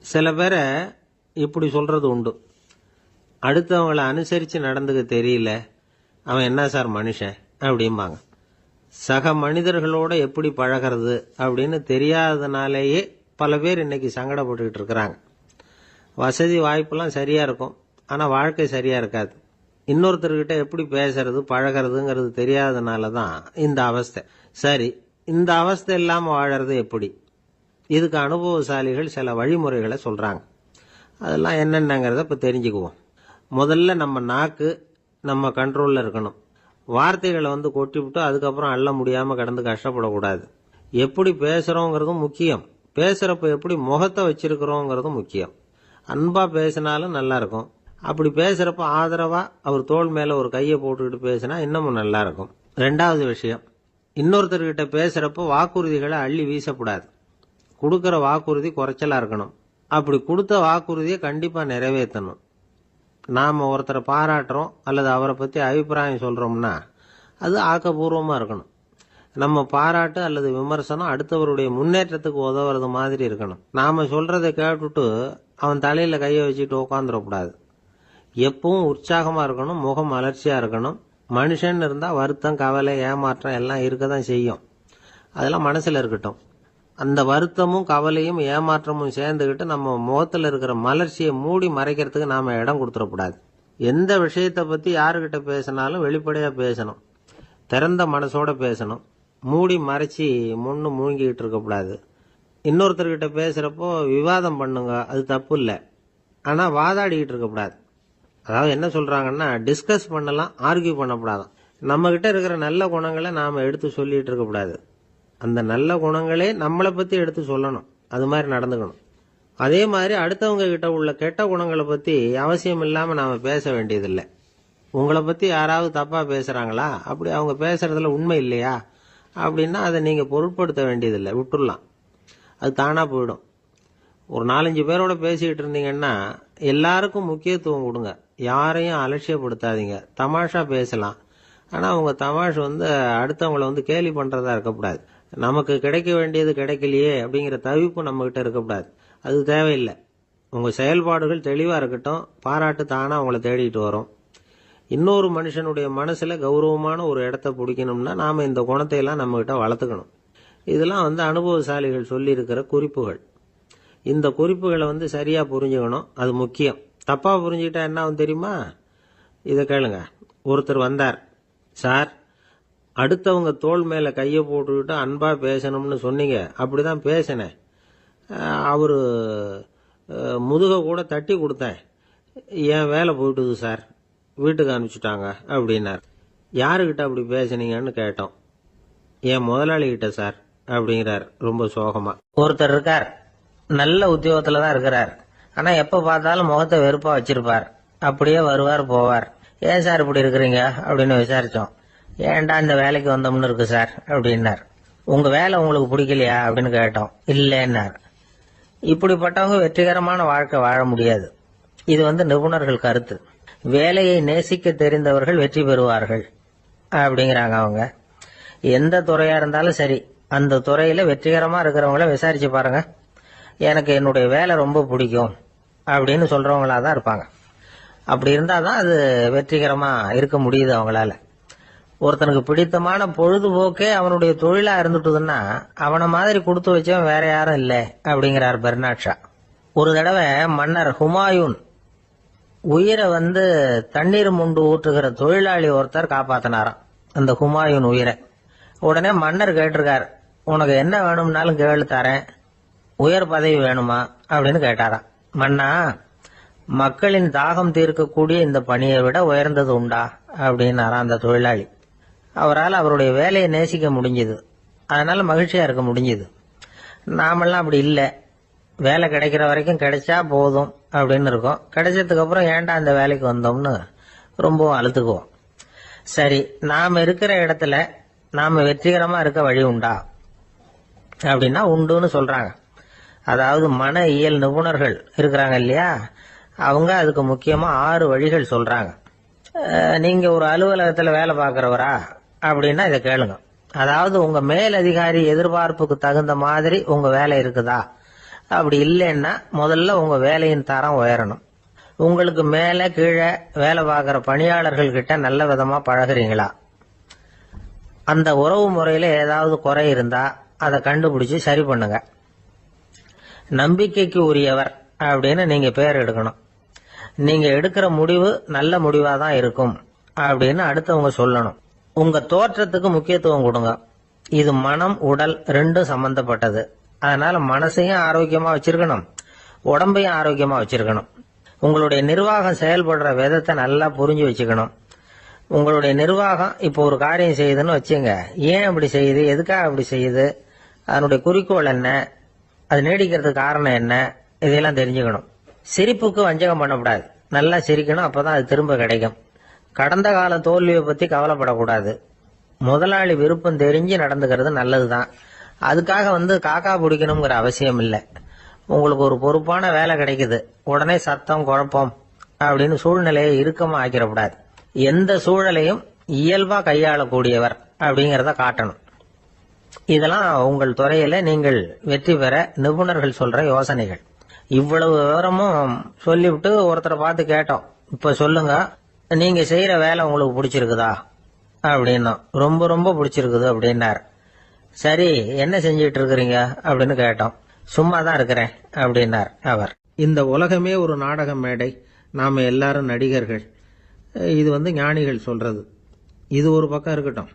சில பேரை இப்படி சொல்றது உண்டு, அடுத்தவங்களை அனுசரித்து நடந்துக்க தெரியல, அவன் என்ன சார் மனுஷன் அப்படிம்பாங்க. சக மனிதர்களோட எப்படி பழகிறது அப்படின்னு தெரியாததுனாலேயே பல பேர் இன்னைக்கு சங்கடப்பட்டுக்கிட்டு இருக்கிறாங்க. வசதி வாய்ப்பெல்லாம் சரியா இருக்கும், ஆனால் வாழ்க்கை சரியா இருக்காது. இன்னொருத்தர்கிட்ட எப்படி பேசுறது பழகிறதுங்கிறது தெரியாததுனால தான் இந்த அவஸ்தை. சரி, இந்த அவஸ்தை இல்லாமல் வாழறது எப்படி? இதுக்கு அனுபவசாலிகள் சில வழிமுறைகளை சொல்றாங்க. அதெல்லாம் என்னென்னங்கிறத இப்போ தெரிஞ்சுக்குவோம். முதல்ல நம்ம நாக்கு நம்ம கண்ட்ரோலில் இருக்கணும். வார்த்தைகளை கொட்டிவிட்டு அதுக்கப்புறம் அள்ள முடியாமல் கடந்து கஷ்டப்படக்கூடாது. எப்படி பேசுகிறோங்கிறதும் முக்கியம், பேசுகிறப்ப எப்படி முகத்தை வச்சிருக்கிறோங்கிறதும் முக்கியம். அன்பாக பேசினாலும் நல்லா இருக்கும். அப்படி பேசுகிறப்ப ஆதரவாக அவர் தோள் மேலே ஒரு கையை போட்டுக்கிட்டு பேசினா இன்னமும் நல்லா இருக்கும். ரெண்டாவது விஷயம், இன்னொருத்தர்கிட்ட பேசுகிறப்ப வாக்குறுதிகளை அள்ளி வீசக்கூடாது. கொடுக்குற வாக்குறுதி குறைச்சலாக இருக்கணும். அப்படி கொடுத்த வாக்குறுதியை கண்டிப்பாக நிறைவேற்றணும். நாம் ஒருத்தரை பாராட்டுறோம் அல்லது அவரை பற்றி அபிப்பிராயம் சொல்கிறோம்னா அது ஆக்கப்பூர்வமாக இருக்கணும். நம்ம பாராட்டு அல்லது விமர்சனம் அடுத்தவருடைய முன்னேற்றத்துக்கு உதவுறது மாதிரி இருக்கணும். நாம் சொல்கிறத கேட்டுட்டு அவன் தலையில் கையை வச்சுட்டு உட்காந்துடக்கூடாது. எப்பவும் உற்சாகமாக இருக்கணும், முகம் மலர்ச்சியாக இருக்கணும். மனுஷன் இருந்தால் வருத்தம், கவலை, ஏமாற்றம் எல்லாம் இருக்க தான் செய்யும். அதெல்லாம் மனசில் இருக்கட்டும். அந்த வருத்தமும் கவலையும் ஏமாற்றமும் சேர்ந்துக்கிட்டு நம்ம முகத்தில் இருக்கிற மலர்ச்சியை மூடி மறைக்கிறதுக்கு நாம் இடம் கொடுத்துடக்கூடாது. எந்த விஷயத்தை பற்றி யாருக்கிட்ட பேசினாலும் வெளிப்படையாக பேசணும், திறந்த மனசோட பேசணும். மூடி மறைச்சி முன்னு மூழ்கிக்கிட்டு இருக்கக்கூடாது. இன்னொருத்தர்கிட்ட பேசுகிறப்போ விவாதம் பண்ணுங்க, அது தப்பு இல்லை. ஆனால் வாதாடிக்கிட்டு இருக்கக்கூடாது. அதாவது என்ன சொல்கிறாங்கன்னா, டிஸ்கஸ் பண்ணலாம், ஆர்கியூ பண்ணக்கூடாதான். நம்மக்கிட்ட இருக்கிற நல்ல குணங்களை நாம் எடுத்து சொல்லிகிட்டு இருக்கக்கூடாது. அந்த நல்ல குணங்களே நம்மளை பற்றி எடுத்து சொல்லணும், அது மாதிரி நடந்துக்கணும். அதே மாதிரி அடுத்தவங்க கிட்ட உள்ள கெட்ட குணங்களை பற்றி அவசியம் இல்லாமல் நாம் பேச வேண்டியதில்லை. உங்களை பற்றி யாராவது தப்பாக பேசுகிறாங்களா, அப்படி அவங்க பேசுகிறதுல உண்மை இல்லையா அப்படின்னா அதை நீங்கள் பொருட்படுத்த வேண்டியதில்லை, விட்டுடலாம். அது தானாக போயிடும். ஒரு 4-5 பேரோட பேசிக்கிட்டு இருந்தீங்கன்னா எல்லாருக்கும் முக்கியத்துவம் கொடுங்க, யாரையும் அலட்சியப்படுத்தாதீங்க. தமாஷா பேசலாம், ஆனால் அவங்க தமாஷ் அடுத்தவங்களை கேலி பண்ணுறதா இருக்கக்கூடாது. நமக்கு கிடைக்க வேண்டியது கிடைக்கலையே அப்படிங்கிற தவிப்பு நம்மகிட்ட இருக்கக்கூடாது, அது தேவையில்லை. உங்கள் செயல்பாடுகள் தெளிவாக இருக்கட்டும், பாராட்டு தானாக அவங்கள தேடிட்டு வரும். இன்னொரு மனுஷனுடைய மனசில் கௌரவமான ஒரு இடத்த பிடிக்கணும்னா நாம் இந்த குணத்தையெல்லாம் நம்மகிட்ட வளர்த்துக்கணும். இதெல்லாம் அனுபவசாலிகள் சொல்லியிருக்கிற குறிப்புகள். இந்த குறிப்புகளை சரியாக புரிஞ்சுக்கணும், அது முக்கியம். தப்பாக புரிஞ்சுக்கிட்டா என்ன ஆகும் தெரியுமா? இதை கேளுங்க. ஒருத்தர் வந்தார், சார் அடுத்தவங்க தோள் மேலே கையை போட்டுக்கிட்டு அன்பாக பேசணும்னு சொன்னீங்க, அப்படிதான் பேசினேன். அவர் முதுக கூட தட்டி கொடுத்தேன், என் வேலை போயிட்டுது சார், வீட்டுக்கு அனுப்பிச்சுட்டாங்க அப்படின்னார். யாருக்கிட்ட அப்படி பேசுனீங்கன்னு கேட்டோம். என் முதலாளிகிட்ட சார் அப்படிங்கிறார் ரொம்ப சோகமா. ஒருத்தர் இருக்கார், நல்ல உத்தியோகத்தில் தான் இருக்கிறார், ஆனால் எப்போ பார்த்தாலும் முகத்தை வெறுப்பாக வச்சிருப்பார். அப்படியே வருவார் போவார். ஏன் சார் இப்படி இருக்கிறீங்க அப்படின்னு விசாரித்தோம். ஏன்டா இந்த வேலைக்கு வந்தோம்னு இருக்கு சார் அப்படின்னார். உங்கள் வேலை உங்களுக்கு பிடிக்கலையா அப்படின்னு கேட்டோம். இல்லைன்னார். இப்படிப்பட்டவங்க வெற்றிகரமான வாழ்க்கை வாழ முடியாது. இது நிபுணர்கள் கருத்து. வேலையை நேசிக்க தெரிந்தவர்கள் வெற்றி பெறுவார்கள் அப்படிங்கிறாங்க அவங்க. எந்த துறையாக இருந்தாலும் சரி, அந்த துறையில் வெற்றிகரமாக இருக்கிறவங்கள விசாரிச்சு பாருங்க. எனக்கு என்னுடைய வேலை ரொம்ப பிடிக்கும் அப்படின்னு சொல்கிறவங்களா தான் இருப்பாங்க. அப்படி இருந்தால் தான் அது வெற்றிகரமாக இருக்க முடியுது அவங்களால. ஒருத்தனுக்கு பிடித்தமான பொழுதுபோக்கே அவனுடைய தொழிலாக இருந்துட்டுதுன்னா அவனை மாதிரி கொடுத்து வச்சவன் வேற யாரும் இல்லை அப்படிங்கிறார் பெர்னாட் ஷா. ஒரு தடவை மன்னர் ஹுமாயூன் உயிரை தண்ணீர் முண்டு ஊற்றுகிற தொழிலாளி ஒருத்தர் காப்பாத்தினாராம் அந்த ஹுமாயூன் உயிரை. உடனே மன்னர் கேட்டிருக்கார், உனக்கு என்ன வேணும்னாலும் கேளு தரேன், உயர் பதவி வேணுமா அப்படின்னு கேட்டாராம். மன்னா, மக்களின் தாகம் தீர்க்கக்கூடிய இந்த பணியை விட உயர்ந்தது உண்டா அப்படின்னாராம் அந்த தொழிலாளி. அவரால் அவருடைய வேலையை நேசிக்க முடிஞ்சது, அதனால மகிழ்ச்சியா இருக்க முடிஞ்சது. நாமெல்லாம் அப்படி இல்லை, வேலை கிடைக்கிற வரைக்கும் கிடைச்சா போதும் அப்படின்னு இருக்கோம். கிடைச்சதுக்கு அப்புறம் ஏன்டா அந்த வேலைக்கு வந்தோம்னு ரொம்பவும் அழுத்துக்குவோம். சரி, நாம் இருக்கிற இடத்துல நாம வெற்றிகரமா இருக்க வழி உண்டா அப்படின்னா உண்டுன்னு சொல்றாங்க. அதாவது மன இயல் நிபுணர்கள் இருக்கிறாங்க இல்லையா, அவங்க அதுக்கு முக்கியமா 6 வழிகள் சொல்றாங்க. நீங்க ஒரு அலுவலகத்துல வேலை பார்க்கறவரா அப்படின்னா இதை கேளுங்க. அதாவது உங்க மேல் அதிகாரி எதிர்பார்ப்புக்கு தகுந்த மாதிரி உங்க வேலை இருக்குதா அப்படி இல்லைன்னா முதல்ல உங்க வேலையின் தரம் உயரணும். உங்களுக்கு மேல கீழே வேலை பார்க்குற பணியாளர்கள் கிட்ட நல்ல விதமா பழகுறீங்களா? அந்த உறவு முறையில ஏதாவது குறை இருந்தா அதை கண்டுபிடிச்சு சரி பண்ணுங்க. நம்பிக்கைக்கு உரியவர் அப்படின்னு நீங்க பேர் எடுக்கணும். நீங்க எடுக்கிற முடிவு நல்ல முடிவா தான் இருக்கும் அப்படின்னு அடுத்தவங்க சொல்லணும். உங்க தோற்றத்துக்கு முக்கியத்துவம் கொடுங்க. இது மனம் உடல் ரெண்டும் சம்பந்தப்பட்டது. அதனால மனசையும் ஆரோக்கியமா வச்சிருக்கணும், உடம்பையும் ஆரோக்கியமா வச்சிருக்கணும். உங்களுடைய நிர்வாகம் செயல்படுற விதத்தை நல்லா புரிஞ்சு வச்சுக்கணும். உங்களுடைய நிர்வாகம் இப்போ ஒரு காரியம் செய்யுதுன்னு வச்சுங்க, ஏன் அப்படி செய்யுது, எதுக்காக அப்படி செய்யுது, அதனுடைய குறிக்கோள் என்ன, அது நீடிக்கிறதுக்கு காரணம் என்ன, இதெல்லாம் தெரிஞ்சுக்கணும். சிரிப்புக்கு வஞ்சகம் பண்ணக்கூடாது. நல்லா சிரிக்கணும், அப்பதான் அது திரும்ப கிடைக்கும். கடந்த கால தோல்வியை பத்தி கவலைப்படக்கூடாது. முதலாளி விருப்பம் தெரிஞ்சு நடந்துக்கிறது நல்லதுதான். அதுக்காக காக்கா பிடிக்கணுங்கிற அவசியம் இல்லை. உங்களுக்கு ஒரு பொறுப்பான வேலை கிடைக்குது, உடனே சத்தம் குழப்பம் அப்படின்னு சூழ்நிலையை இறுக்கமா ஆக்கிடக்கூடாது. எந்த சூழலையும் இயல்பா கையாளக்கூடியவர் அப்படிங்கறத காட்டணும். இதெல்லாம் உங்கள் துறையில நீங்கள் வெற்றி பெற நிபுணர்கள் சொல்ற யோசனைகள். இவ்வளவு விவரமும் சொல்லிவிட்டு ஒருத்தரை பார்த்து கேட்டோம், இப்ப சொல்லுங்க, நீங்க செய்யற வேலை உங்களுக்கு பிடிச்சிருக்குதா அப்படின்னா. ரொம்ப ரொம்ப பிடிச்சிருக்குது அப்படின்னார். சரி, என்ன செஞ்சிட்டு இருக்கிறீங்க அப்படின்னு கேட்டோம். சும்மா தான் இருக்கிறேன் அப்படின்னார் அவர். இந்த உலகமே ஒரு நாடக மேடை, நாம எல்லாரும் நடிகர்கள். இது ஞானிகள் சொல்றது. இது ஒரு பக்கம் இருக்கட்டும்.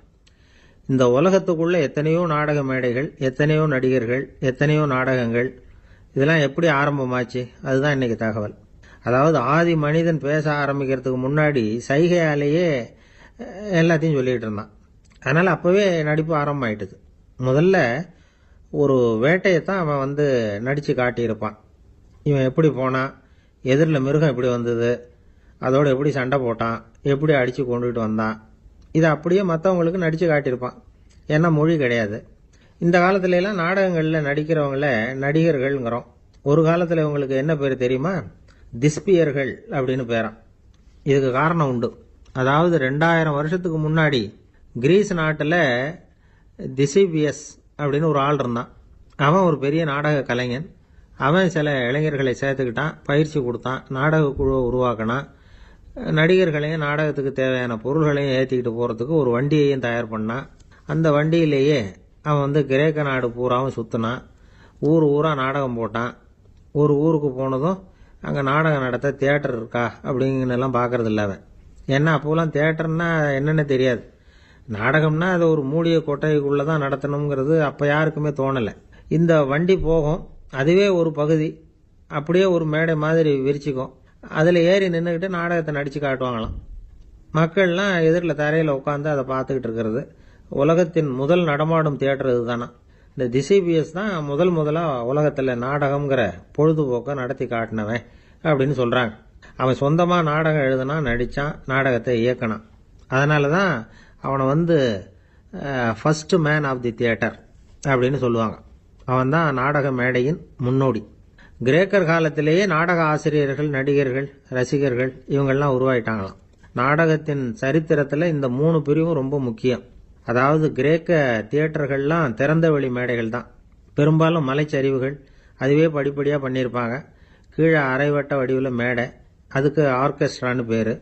இந்த உலகத்துக்குள்ள எத்தனையோ நாடக மேடைகள், எத்தனையோ நடிகர்கள், எத்தனையோ நாடகங்கள், இதெல்லாம் எப்படி ஆரம்பமாச்சு? அதுதான் இன்னைக்கு தகவல். அதாவது ஆதி மனிதன் பேச ஆரம்பிக்கிறதுக்கு முன்னாடி சைகையாலேயே எல்லாத்தையும் சொல்லிட்டு இருந்தான். அதனால அப்பவே நடிப்பு ஆரம்பமாயிட்டுது. முதல்ல ஒரு வேட்டையத்தான் அவன் நடிச்சு காட்டியிருப்பான். இவன் எப்படி போனான், எதிரில் மிருகம் எப்படி வந்தது, அதோட எப்படி சண்டை போட்டான், எப்படி அடிச்சு கொண்டுகிட்டு வந்தான், இதை அப்படியே மற்றவங்களுக்கு நடிச்சு காட்டியிருப்பான். ஏன்னா மொழி கிடையாது. இந்த காலத்துல எல்லாம் நாடகங்கள்ல நடிக்கிறவங்கள நடிகர்கள்ங்கிறோம். ஒரு காலத்துல இவங்களுக்கு என்ன பேர் தெரியுமா? திஸ்பியர்கள் அப்படின்னு பேராம். இதுக்கு காரணம் உண்டு. அதாவது 2000 வருஷத்துக்கு முன்னாடி கிரீஸ் நாட்டுல திசிபியஸ் அப்படின்னு ஒரு ஆள் இருந்தான். அவன் ஒரு பெரிய நாடக கலைஞன். அவன் சில இளைஞர்களை சேர்த்துக்கிட்டான், பயிற்சி கொடுத்தான், நாடக குழுவை உருவாக்கினான். நடிகர்களையும் நாடகத்துக்கு தேவையான பொருள்களையும் ஏற்றிக்கிட்டு போறதுக்கு ஒரு வண்டியையும் தயார் பண்ணான். அந்த வண்டியிலேயே அவன் கிரேக்க நாடு பூராவும் சுத்தினான். ஊர் ஊரா நாடகம் போட்டான். ஒரு ஊருக்கு போனதும் அங்கே நாடகம் நடத்த தியேட்டர் இருக்கா அப்படிங்கலாம் பார்க்கறது இல்லை அவன். ஏன்னா அப்போலாம் தியேட்டர்னா என்னன்னு தெரியாது. நாடகம்னா அதை ஒரு மூடிய கொட்டைக்குள்ளதான் நடத்தணுங்கிறது அப்ப யாருக்குமே தோணலை. இந்த வண்டி போகும், அதுவே ஒரு பகுதி அப்படியே ஒரு மேடை மாதிரி விரிச்சுக்கும். அதுல ஏறி நின்றுக்கிட்டு நாடகத்தை நடிச்சு காட்டுவாங்களாம். மக்கள்லாம் எதிரில் தரையில் உட்காந்து அதை பார்த்துக்கிட்டு இருக்கிறது. உலகத்தின் முதல் நடமாடும் தியேட்டர் இதுதானா. இந்த திசிபியஸ் தான் முதலா உலகத்துல நாடகம்ங்கிற பொழுதுபோக்க நடத்தி காட்டினவன் அப்படின்னு சொல்றாங்க. அவன் சொந்தமா நாடகம் எழுதுனா, நடிச்சான், நாடகத்தை இயக்கினான். அதனாலதான் அவனை first man of the theatre அப்படின்னு சொல்லுவாங்க. அவன் தான் நாடக மேடையின் முன்னோடி. கிரேக்கர் காலத்திலேயே நாடக ஆசிரியர்கள், நடிகர்கள், ரசிகர்கள் இவங்கெல்லாம் உருவாயிட்டாங்களாம். நாடகத்தின் சரித்திரத்துல இந்த 3 பிரிவும் ரொம்ப முக்கியம். அதாவது கிரேக்க தியேட்டர்கள்லாம் திறந்த வெளி மேடைகள் தான். பெரும்பாலும் மலைச்சரிவுகள், அதுவே படிப்படியா பண்ணியிருப்பாங்க. கீழே அரைவட்ட வடிவில் மேடை, அதுக்கு ஆர்கெஸ்ட்ரான்னு பேரு.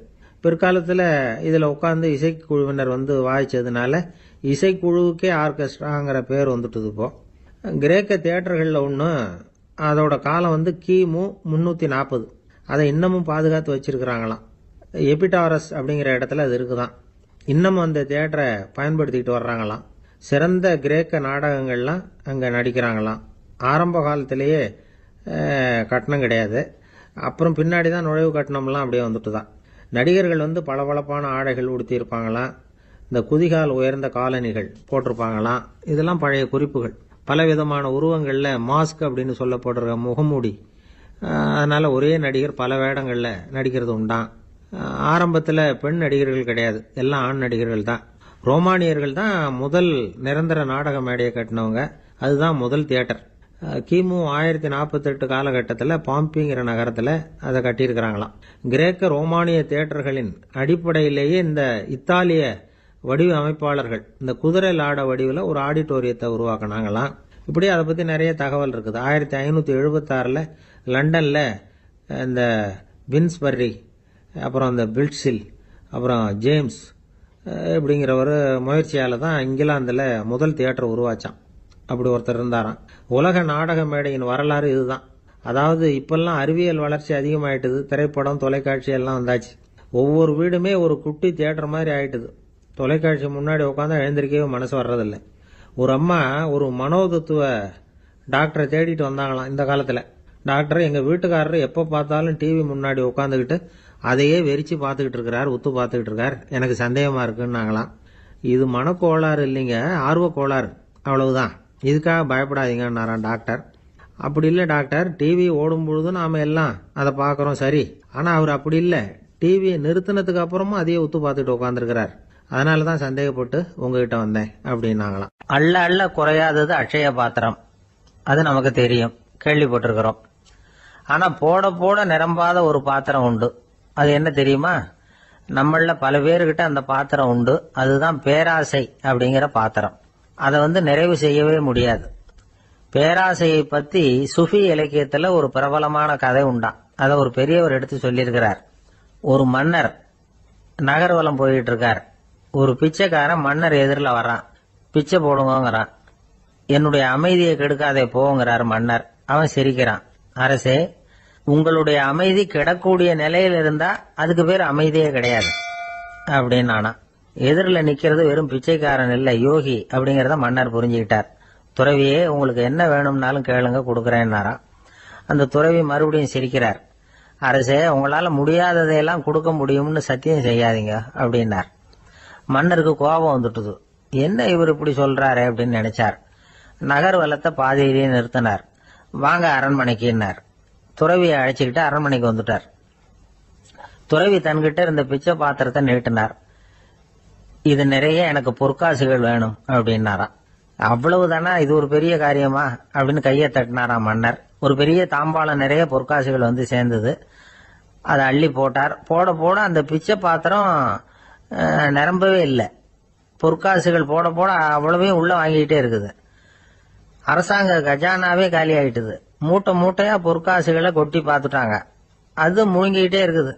பிற்காலத்தில் இதில் உட்காந்து இசைக்குழுவினர் வாய்ச்சதுனால இசைக்குழுவுக்கே ஆர்கெஸ்ட்ராங்கிற பேர் வந்துட்டுது. இப்போ கிரேக்க தியேட்டர்களில் ஒன்று, அதோட காலம் கிமு 340. அதை இன்னமும் பாதுகாத்து வச்சிருக்கிறாங்களாம். எபிடாரஸ் அப்படிங்கிற இடத்துல அது இருக்குதான். இன்னமும் அந்த தியேட்டரை பயன்படுத்திக்கிட்டு வர்றாங்களாம். சிறந்த கிரேக்க நாடகங்கள்லாம் அங்கே நடிக்கிறாங்களாம். ஆரம்ப காலத்திலேயே கட்டணம் கிடையாது. அப்புறம் பின்னாடி தான் நுழைவு கட்டணம்லாம் அப்படியே வந்துட்டு தான். நடிகர்கள் பளபளப்பான ஆடைகள் உடுத்தியிருப்பாங்களாம். இந்த குதிகால் உயர்ந்த காலணிகள் போட்டிருப்பாங்களாம். இதெல்லாம் பழைய குறிப்புகள். பலவிதமான உருவங்களில் மாஸ்க் அப்படின்னு சொல்லப்படுற முகமூடி. அதனால ஒரே நடிகர் பல வேடங்களில் நடிக்கிறது உண்டான். ஆரம்பத்தில் பெண் நடிகர்கள் கிடையாது, எல்லாம் ஆண் நடிகர்கள் தான். ரோமானியர்கள் தான் முதல் நிரந்தர நாடக மேடையை கட்டினவங்க. அதுதான் முதல் தியேட்டர். கிமு 1048 காலகட்டத்தில் பாம்பிங்கிற நகரத்தில் அதை கட்டியிருக்கிறாங்களாம். கிரேக்க ரோமானிய தியேட்டர்களின் அடிப்படையிலேயே இந்த இத்தாலிய வடிவ அமைப்பாளர்கள் இந்த குதிரை லாட வடிவில் ஒரு ஆடிட்டோரியத்தை உருவாக்கினாங்களாம். இப்படி அதை பற்றி நிறைய தகவல் இருக்குது. 1576 லண்டனில் இந்த வின்ஸ்பர்ரி, அப்புறம் இந்த பில்ட்ஸில், அப்புறம் ஜேம்ஸ் இப்படிங்கிற ஒரு முயற்சியால் தான் இங்கிலாந்தில் முதல் தியேட்டர் உருவாச்சான். அப்படி ஒருத்தர் இருந்தாராம். உலக நாடக மேடையின் வரலாறு இதுதான். அதாவது இப்பெல்லாம் அறிவியல் வளர்ச்சி அதிகமாயிட்டுது, திரைப்படம் தொலைக்காட்சி எல்லாம் வந்தாச்சு. ஒவ்வொரு வீடுமே ஒரு குட்டி தியேட்டர் மாதிரி ஆயிட்டுது. தொலைக்காட்சி முன்னாடி உட்காந்து எழுந்திருக்கவே மனசு வர்றதில்லை. ஒரு அம்மா ஒரு மனோதத்துவ டாக்டரை தேடிட்டு வந்தாங்களாம் இந்த காலத்தில். டாக்டர், எங்கள் வீட்டுக்காரர் எப்போ பார்த்தாலும் டிவி முன்னாடி உட்காந்துக்கிட்டு அதையே வெறிச்சு பார்த்துக்கிட்டு இருக்கிறார், உத்து பார்த்துக்கிட்டு இருக்கார், எனக்கு சந்தேகமாக இருக்குன்னாங்களாம். இது மனக்கோளாறு இல்லைங்க, ஆர்வ கோளாறு, அவ்வளவுதான், இதுக்காக பயப்படாதீங்கன்னாராம் டாக்டர். அப்படி இல்லை டாக்டர், டிவி ஓடும் பொழுது நாம் எல்லாம் அதை பார்க்குறோம் சரி, ஆனால் அவர் அப்படி இல்லை, டிவியை நிறுத்தினதுக்கு அப்புறமும் அதையே உத்து பார்த்துட்டு உட்காந்துருக்கிறார், அதனால தான் சந்தேகப்பட்டு உங்ககிட்ட வந்தேன் அப்படின்னாங்களாம். அள்ள அள்ள குறையாதது அட்சய பாத்திரம், அது நமக்கு தெரியும், கேள்விப்பட்டிருக்கிறோம். ஆனா போட போட நிரம்பாத ஒரு பாத்திரம் உண்டு. அது என்ன தெரியுமா? நம்மள பல பேருக்கிட்ட அந்த பாத்திரம் உண்டு. அதுதான் பேராசை அப்படிங்கிற பாத்திரம். அதை நிறைவு செய்யவே முடியாது. பேராசையை பத்தி சுஃபி இலக்கியத்துல ஒரு பிரபலமான கதை உண்டாம். அதை ஒரு பெரியவர் எடுத்து சொல்லியிருக்கிறார். ஒரு மன்னர் நகர்வலம் போயிட்டு இருக்கார். ஒரு பிச்சைக்காரன் மன்னர் எதிரில் வர்றான். பிச்சை போடுங்கிறான். என்னுடைய அமைதியை கெடுக்காதே போங்கிறார் மன்னர். அவன் சிரிக்கிறான். அரசே, உங்களுடைய அமைதி கெடக்கூடிய நிலையில் இருந்தா அதுக்கு பேர் அமைதியே கிடையாது அப்படின்னு ஆனா. எதிரில் நிக்கிறது வெறும் பிச்சைக்காரன் இல்ல, யோகி அப்படிங்கறத மன்னர் புரிஞ்சுக்கிட்டார். துறவியே, உங்களுக்கு என்ன வேணும்னாலும் கேளுங்க, கொடுக்கறேன்னாராம். அந்த துறவி மறுபடியும் சிரிக்கிறார். அரசே, உங்களால முடியாததையெல்லாம் கொடுக்க முடியும்னு சத்தியம் செய்யாதீங்க அப்படின்னார். மன்னருக்கு கோபம் வந்துட்டுது. என்ன இவர் இப்படி சொல்றாரு அப்படின்னு நினைச்சார். நகர்வலத்தை பாதியிலேயே நிறுத்தினார். வாங்க அரண்மனைக்குன்னார். துறவியை அழைச்சிக்கிட்டு அரண்மனைக்கு வந்துட்டார். துறவி தன்கிட்ட இருந்த பிச்சை பாத்திரத்தை நீட்டினார். இது நிறைய எனக்கு பொற்காசுகள் வேணும் அப்படின்னாராம். அவ்வளவுதானா, இது ஒரு பெரிய காரியமா அப்படின்னு கையை தட்டினாராம் மன்னர். ஒரு பெரிய தாம்பாளம் நிறைய பொற்காசுகள் சேர்ந்தது. அதை அள்ளி போட்டார். போட போட அந்த பிச்சை பாத்திரம் நிரம்பவே இல்லை. பொற்காசுகள் போட போட அவ்வளவையும் உள்ள வாங்கிக்கிட்டே இருக்குது. அரசாங்க கஜானாவே காலி ஆயிட்டுது. மூட்டை மூட்டையா பொற்காசுகளை கொட்டி பார்த்துட்டாங்க. அது முழுங்கிக்கிட்டே இருக்குது.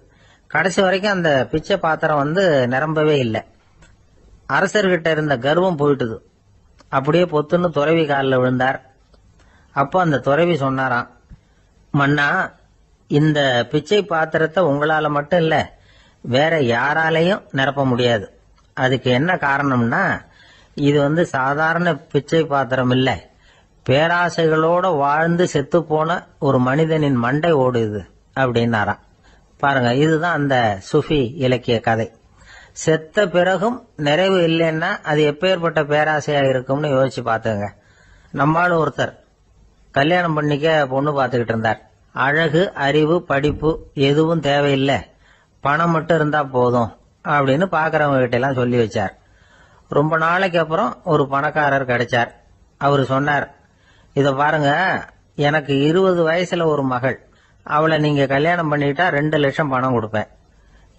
கடைசி வரைக்கும் அந்த பிச்சை பாத்திரம் நிரம்பவே இல்லை. அரசர்கிட்ட இருந்த கர்வம் போயிட்டுது. அப்படியே பொத்துன்னு துறவி காலில் விழுந்தார். அப்போ அந்த துறவி சொன்னாராம், மன்னா, இந்த பிச்சை பாத்திரத்தை உங்களால மட்டும் இல்ல, வேற யாராலையும் நிரப்ப முடியாது. அதுக்கு என்ன காரணம்னா, இது சாதாரண பிச்சை பாத்திரம் இல்ல, பேராசைகளோட வாழ்ந்து செத்து போன ஒரு மனிதனின் மண்டை ஓடுது அப்படின்னாராம். பாருங்க, இதுதான் அந்த சுஃபி இலக்கிய கதை. செத்த பிறகும் நிறைவு இல்லைன்னா அது எப்பேற்பட்ட பேராசையா இருக்கும்னு யோசிச்சு பாத்துங்க. நம்மால ஒருத்தர் கல்யாணம் பண்ணிக்க பொண்ணு பார்த்துக்கிட்டு இருந்தார். அழகு, அறிவு, படிப்பு எதுவும் தேவையில்லை, பணம் மட்டும் இருந்தா போதும் அப்படின்னு பாக்குறவங்க கிட்ட எல்லாம் சொல்லி வச்சார். ரொம்ப நாளைக்கு அப்புறம் ஒரு பணக்காரர் கிடைச்சார். அவரு சொன்னார், இத பாருங்க, எனக்கு 20 வயசுல ஒரு மகள், அவளை நீங்க கல்யாணம் பண்ணிட்டா 2 லட்சம் பணம் கொடுப்பேன்.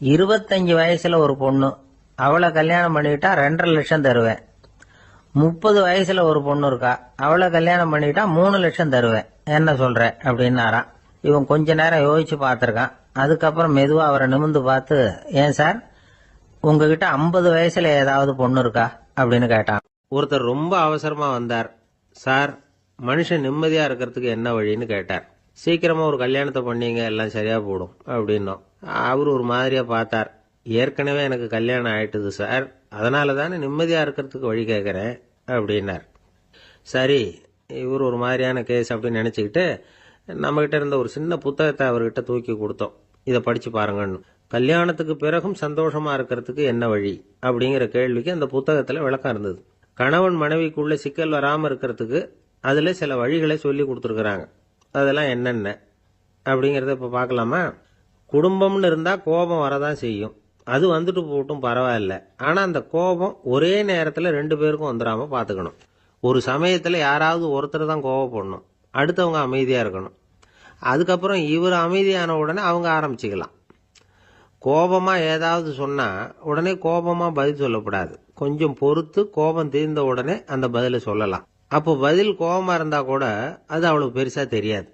25 வயசுல ஒரு பொண்ணு, அவளை கல்யாணம் பண்ணிட்டா 2.5 லட்சம் தருவேன். 30 வயசுல ஒரு பொண்ணு இருக்கா, அவளை கல்யாணம் பண்ணிட்டா 3 லட்சம் தருவேன். என்ன சொல்ற அப்படின்னாராம். இவன் கொஞ்ச நேரம் யோசிச்சு பார்த்திருக்கான். அதுக்கப்புறம் மெதுவா அவரை நிமிர்ந்து பார்த்து, ஏன் சார், உங்ககிட்ட 50 வயசுல ஏதாவது பொண்ணு இருக்கா அப்படின்னு கேட்டான். ஒருத்தர் ரொம்ப அவசரமா வந்தார். சார், மனுஷன் நிம்மதியா இருக்கிறதுக்கு என்ன வழின்னு கேட்டார். சீக்கிரமா ஒரு கல்யாணத்தை பண்ணீங்க, எல்லாம் சரியா போடும் அப்படின்னோம். அவர் ஒரு மாதிரியா பார்த்தார். ஏற்கனவே எனக்கு கல்யாணம் ஆயிட்டுது சார், அதனால தானே நிம்மதியா இருக்கிறதுக்கு வழி கேட்கறேன் அப்படின்னார். சரி, இவர் ஒரு மாதிரியான கேஸ் அப்படின்னு நினைச்சுக்கிட்டு நம்மகிட்ட இருந்த ஒரு சின்ன புத்தகத்தை அவர்கிட்ட தூக்கி கொடுத்தோம். இதை படிச்சு பாருங்கன்னு. கல்யாணத்துக்கு பிறகும் சந்தோஷமா இருக்கிறதுக்கு என்ன வழி அப்படிங்கிற கேள்விக்கு அந்த புத்தகத்துல விளக்கம் இருந்தது. கணவன் மனைவிக்குள்ள சிக்கல் வராம இருக்கிறதுக்கு அதுல சில வழிகளை சொல்லி கொடுத்துருக்குறாங்க. அதெல்லாம் என்னென்ன அப்படிங்கறத இப்ப பார்க்கலாமா? குடும்பம்னு இருந்தா கோபம் வரதான் செய்யும். அது வந்துட்டு போட்டும் பரவாயில்ல. ஆனா அந்த கோபம் ஒரே நேரத்துல 2 பேருக்கும் வந்துடாம பாத்துக்கணும். ஒரு சமயத்துல யாராவது ஒருத்தர் தான் கோபப்படணும், அடுத்தவங்க அமைதியா இருக்கணும். அதுக்கப்புறம் இவர் அமைதியான உடனே அவங்க ஆரம்பிச்சுக்கலாம். கோபமா ஏதாவது சொன்னா உடனே கோபமா பதில் சொல்லக்கூடாது. கொஞ்சம் பொறுத்து கோபம் தீர்ந்த உடனே அந்த பதிலை சொல்லலாம். அப்போ பதில் கோபமா இருந்தா கூட அது அவ்வளவு பெருசா தெரியாது.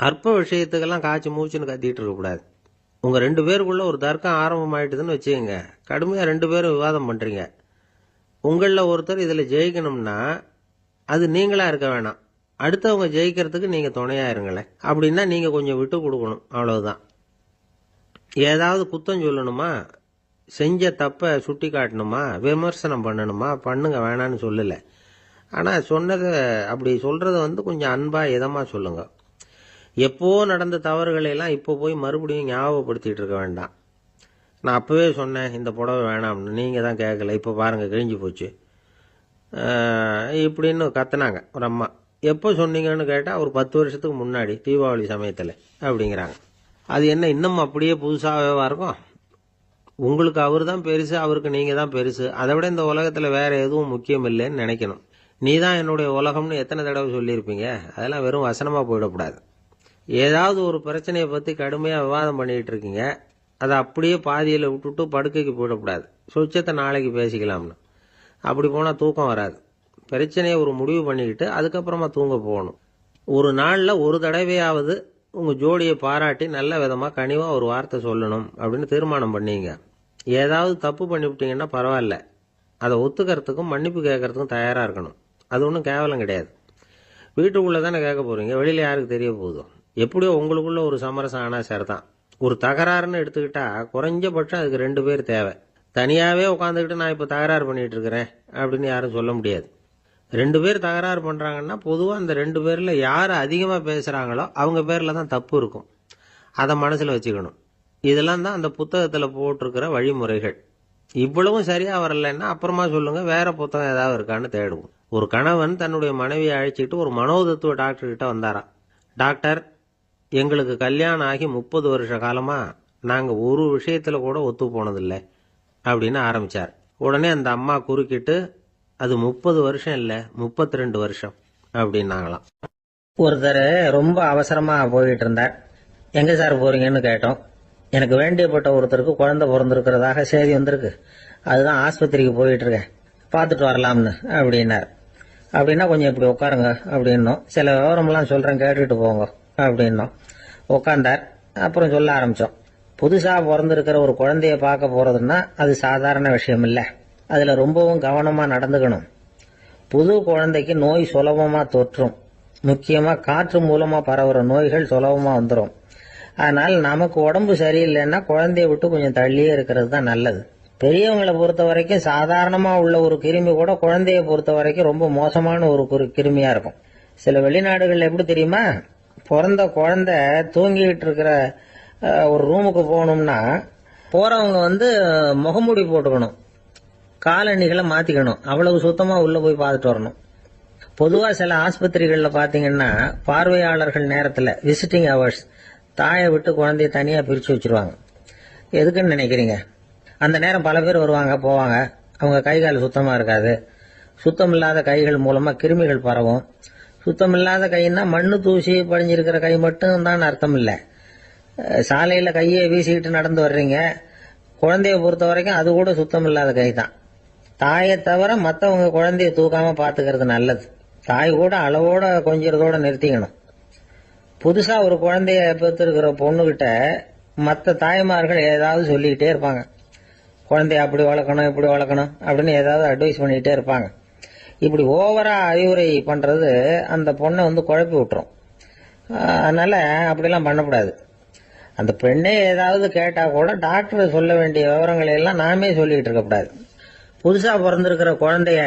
அற்ப விஷயத்துக்கெல்லாம் காய்ச்சி மூச்சுன்னு கத்திட்டு இருக்கக்கூடாது. உங்க 2 பேருக்குள்ள ஒரு தர்க்கம் ஆரம்பமாயிட்டுதுன்னு வச்சுக்கோங்க, கடுமையா 2 பேரும் விவாதம் பண்றீங்க. உங்களில் ஒருத்தர் இதுல ஜெயிக்கணும்னா அது நீங்களா இருக்க வேணாம், அடுத்தவங்க ஜெயிக்கிறதுக்கு நீங்க துணையா இருங்களேன். அப்படின்னா நீங்க கொஞ்சம் விட்டு கொடுக்கணும், அவ்வளவுதான். ஏதாவது குத்தம் சொல்லணுமா, செஞ்ச தப்பை சுட்டி காட்டணுமா, விமர்சனம் பண்ணணுமா, பண்ணுங்க, வேணான்னு சொல்லல. ஆனா சொன்னதை அப்படி சொல்றத கொஞ்சம் அன்பா இதமா சொல்லுங்க. எப்போ நடந்த தவறுகளை எல்லாம் இப்போ போய் மறுபடியும் ஞாபகப்படுத்திட்டு இருக்க வேண்டாம். நான் அப்பவே சொன்னேன் இந்த புடவை வேணாம்னு, நீங்க தான் கேட்கல, இப்போ பாருங்க கிழிஞ்சு போச்சு இப்படின்னு கத்துனாங்க ஒரு அம்மா. எப்போ சொன்னீங்கன்னு கேட்டால் ஒரு 10 வருஷத்துக்கு முன்னாடி தீபாவளி சமயத்தில் அப்படிங்கிறாங்க. அது என்ன இன்னும் அப்படியே புதுசாகவே இருக்கும்? உங்களுக்கு அவர் தான் பெருசு, அவருக்கு நீங்கள் தான் பெருசு. அதை விட இந்த உலகத்தில் வேற எதுவும் முக்கியம் இல்லைன்னு நினைக்கணும். நீ தான் என்னுடைய உலகம்னு எத்தனை தடவை சொல்லியிருப்பீங்க? அதெல்லாம் வெறும் வசனமாக போயிடக்கூடாது. ஏதாவது ஒரு பிரச்சனையை பற்றி கடுமையாக விவாதம் பண்ணிக்கிட்டு இருக்கீங்க, அதை அப்படியே பாதியில் விட்டுட்டு படுக்கைக்கு போயிடக்கூடாது. சொச்சத்தை நாளைக்கு பேசிக்கலாம்னு. அப்படி போனால் தூக்கம் வராது. பிரச்சனையை ஒரு முடிவு பண்ணிக்கிட்டு அதுக்கப்புறமா தூங்க போகணும். ஒரு நாளில் ஒரு தடவையாவது உங்கள் ஜோடியை பாராட்டி நல்ல விதமாக கனிவாக ஒரு வார்த்தை சொல்லணும் அப்படின்னு தீர்மானம் பண்ணீங்க. ஏதாவது தப்பு பண்ணிவிட்டீங்கன்னா பரவாயில்ல, அதை ஒத்துக்கிறதுக்கும் மன்னிப்பு கேட்கறதுக்கும் தயாராக இருக்கணும். அது ஒன்றும் கேவலம் கிடையாது. வீட்டுக்குள்ளே தானே கேட்க போகிறீங்க, வெளியில் யாருக்கு தெரிய போகுதோ? எப்படியோ உங்களுக்குள்ள ஒரு சமரசம் ஆனால் சரிதான். ஒரு தகராறுன்னு எடுத்துக்கிட்டா குறைஞ்சபட்சம் அதுக்கு 2 பேர் தேவை. தனியாகவே உட்காந்துக்கிட்டு நான் இப்போ தகராறு பண்ணிட்டு இருக்கிறேன் அப்படின்னு யாரும் சொல்ல முடியாது. 2 பேர் தகராறு பண்ணுறாங்கன்னா பொதுவாக அந்த 2 பேரில் யார் அதிகமாக பேசுகிறாங்களோ அவங்க பேரில் தான் தப்பு இருக்கும். அதை மனசில் வச்சுக்கணும். இதெல்லாம் தான் அந்த புத்தகத்தில் போட்டிருக்கிற வழிமுறைகள். இவ்வளவும் சரியா வரலைன்னா அப்புறமா சொல்லுங்க, வேற புத்தகம் ஏதாவது இருக்கான்னு தேடுவோம். ஒரு கணவன் தன்னுடைய மனைவியை அழைச்சிட்டு ஒரு மனோதத்துவ டாக்டர் கிட்ட வந்தாராம். டாக்டர், எங்களுக்கு கல்யாணம் ஆகி 30 வருஷ காலமா நாங்க ஒரு விஷயத்துல கூட ஒத்து போனதில்லை அப்படின்னு ஆரம்பிச்சார். உடனே அந்த அம்மா குறுக்கிட்டு, அது 30 வருஷம் இல்ல 32 வருஷம் அப்படின்னாங்களாம். ஒருத்தர் ரொம்ப அவசரமா போயிட்டு இருந்தார். எங்க சார் போறீங்கன்னு கேட்டோம். எனக்கு வேண்டியப்பட்ட ஒருத்தருக்கு குழந்தை பிறந்திருக்கிறதாக செய்தி வந்திருக்கு, அதுதான் ஆஸ்பத்திரிக்கு போயிட்டு இருக்கேன், பார்த்துட்டு வரலாம்னு அப்படின்னார். அப்படின்னா கொஞ்சம் இப்படி உட்காருங்க அப்படின்னோம். சில விவரம்லாம் சொல்றேன் கேட்டுட்டு போங்க அப்படின்னோம். உட்காந்தார். அப்புறம் சொல்ல ஆரம்பிச்சோம். புதுசா பிறந்திருக்கிற ஒரு குழந்தைய பார்க்க போறதுன்னா அது சாதாரண விஷயம் இல்லை, அதுல ரொம்பவும் கவனமா நடந்துக்கணும். புது குழந்தைக்கு நோய் சுலபமா தொற்றும், முக்கியமா காற்று மூலமா பரவுற நோய்கள் சுலபமா வந்துடும். அதனால நமக்கு உடம்பு சரியில்லைன்னா குழந்தைய விட்டு கொஞ்சம் தள்ளியே இருக்கிறது தான் நல்லது. பெரியவங்களை பொறுத்த வரைக்கும் சாதாரணமா உள்ள ஒரு கிருமி கூட குழந்தைய பொறுத்த வரைக்கும் ரொம்ப மோசமான ஒரு கிருமியா இருக்கும். சில வெளிநாடுகள்ல எப்படி தெரியுமா, பிறந்த குழந்தை தூங்கிட்டு இருக்கிற ஒரு ரூமுக்கு போகணும்னா போறவங்க முகமூடி போட்டுக்கணும், காலணிகளை மாத்திக்கணும், அவ்வளவு சுத்தமா உள்ள போய் பார்த்துட்டு வரணும். பொதுவா சில ஆஸ்பத்திரிகள்ல பாத்தீங்கன்னா பார்வையாளர்கள் நேரத்துல விசிட்டிங் ஹவர்ஸ் தாயை விட்டு குழந்தைய தனியா பிரிச்சு வச்சிருவாங்க. எதுக்குன்னு நினைக்கிறீங்க? அந்த நேரம் பல பேர் வருவாங்க போவாங்க, அவங்க கை கால் சுத்தமா இருக்காது. சுத்தம் இல்லாத கைகள் மூலமா கிருமிகள் பரவும். சுத்தம் இல்லாத கைன்னா மண்ணு தூசி படிஞ்சிருக்கிற கை மட்டும் தான் அர்த்தம் இல்லை. சாலையில கையை வீசிக்கிட்டு நடந்து வர்றீங்க, குழந்தைய பொறுத்த வரைக்கும் அது கூட சுத்தம் இல்லாத கை தான். தாயை தவிர மற்றவங்க குழந்தைய தூக்காம பாத்துக்கிறது நல்லது. தாய் கூட அளவோட கொஞ்சிறதோட நிறுத்திக்கணும். புதுசா ஒரு குழந்தைய பெற்றிருக்கிற பொண்ணுகிட்ட மற்ற தாய்மார்கள் ஏதாவது சொல்லிக்கிட்டே இருப்பாங்க. குழந்தைய அப்படி வளர்க்கணும் இப்படி வளர்க்கணும் அப்படின்னு ஏதாவது அட்வைஸ் பண்ணிக்கிட்டே இருப்பாங்க. இப்படி ஓவரா அறிவுரை பண்றது அந்த பொண்ணை குழப்பி விட்டுரும். அதனால அப்படிலாம் பண்ணக்கூடாது. அந்த பெண்ணே ஏதாவது கேட்டா கூட டாக்டர் சொல்ல வேண்டிய விவரங்களை எல்லாம் நாமே சொல்லிக்கிட்டு இருக்கக்கூடாது. புதுசா பிறந்திருக்கிற குழந்தைய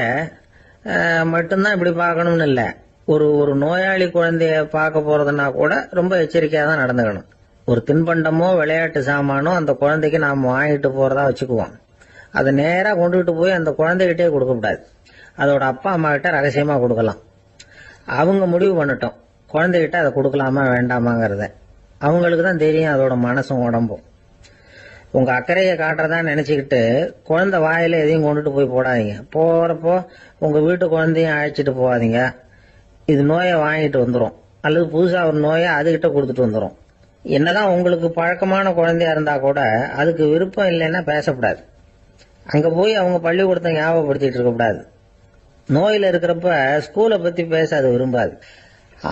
மட்டும்தான் இப்படி பார்க்கணும்னு இல்லை. ஒரு நோயாளி குழந்தைய பார்க்க போறதுன்னா கூட ரொம்ப எச்சரிக்கையா தான் நடந்துக்கணும். ஒரு தின்பண்டமோ விளையாட்டு சாமானோ அந்த குழந்தைக்கு நாம் வாங்கிட்டு போறதா வச்சுக்குவோம். அதை நேரா கொண்டுகிட்டு போய் அந்த குழந்தைகிட்டே கொடுக்கக்கூடாது. அதோட அப்பா அம்மா கிட்ட ரகசியமா கொடுக்கலாம். அவங்க முடிவு பண்ணட்டும் குழந்தைகிட்ட அதை கொடுக்கலாமா வேண்டாமாங்கிறத. அவங்களுக்கு தான் தெரியும் அதோட மனசும் உடம்பும். உங்க அக்கறையை காட்டுறதா நினைச்சுக்கிட்டு குழந்தை வாயில எதையும் கொண்டுட்டு போய் போடாதீங்க. போறப்போ உங்க வீட்டு குழந்தையும் அழைச்சிட்டு போகாதீங்க. இது நோயை வாங்கிட்டு வந்துடும், அல்லது புதுசா ஒரு நோயை அதுகிட்ட கொடுத்துட்டு வந்துடும். என்னதான் உங்களுக்கு பழக்கமான குழந்தையா இருந்தா கூட அதுக்கு விருப்பம் இல்லைன்னா பேசக்கூடாது. அங்க போய் அவங்க பள்ளிக்கூடத்தை ஞாபகப்படுத்திட்டு இருக்கக்கூடாது. நோயில இருக்கிறப்ப ஸ்கூலை பத்தி பேச அது விரும்பாது.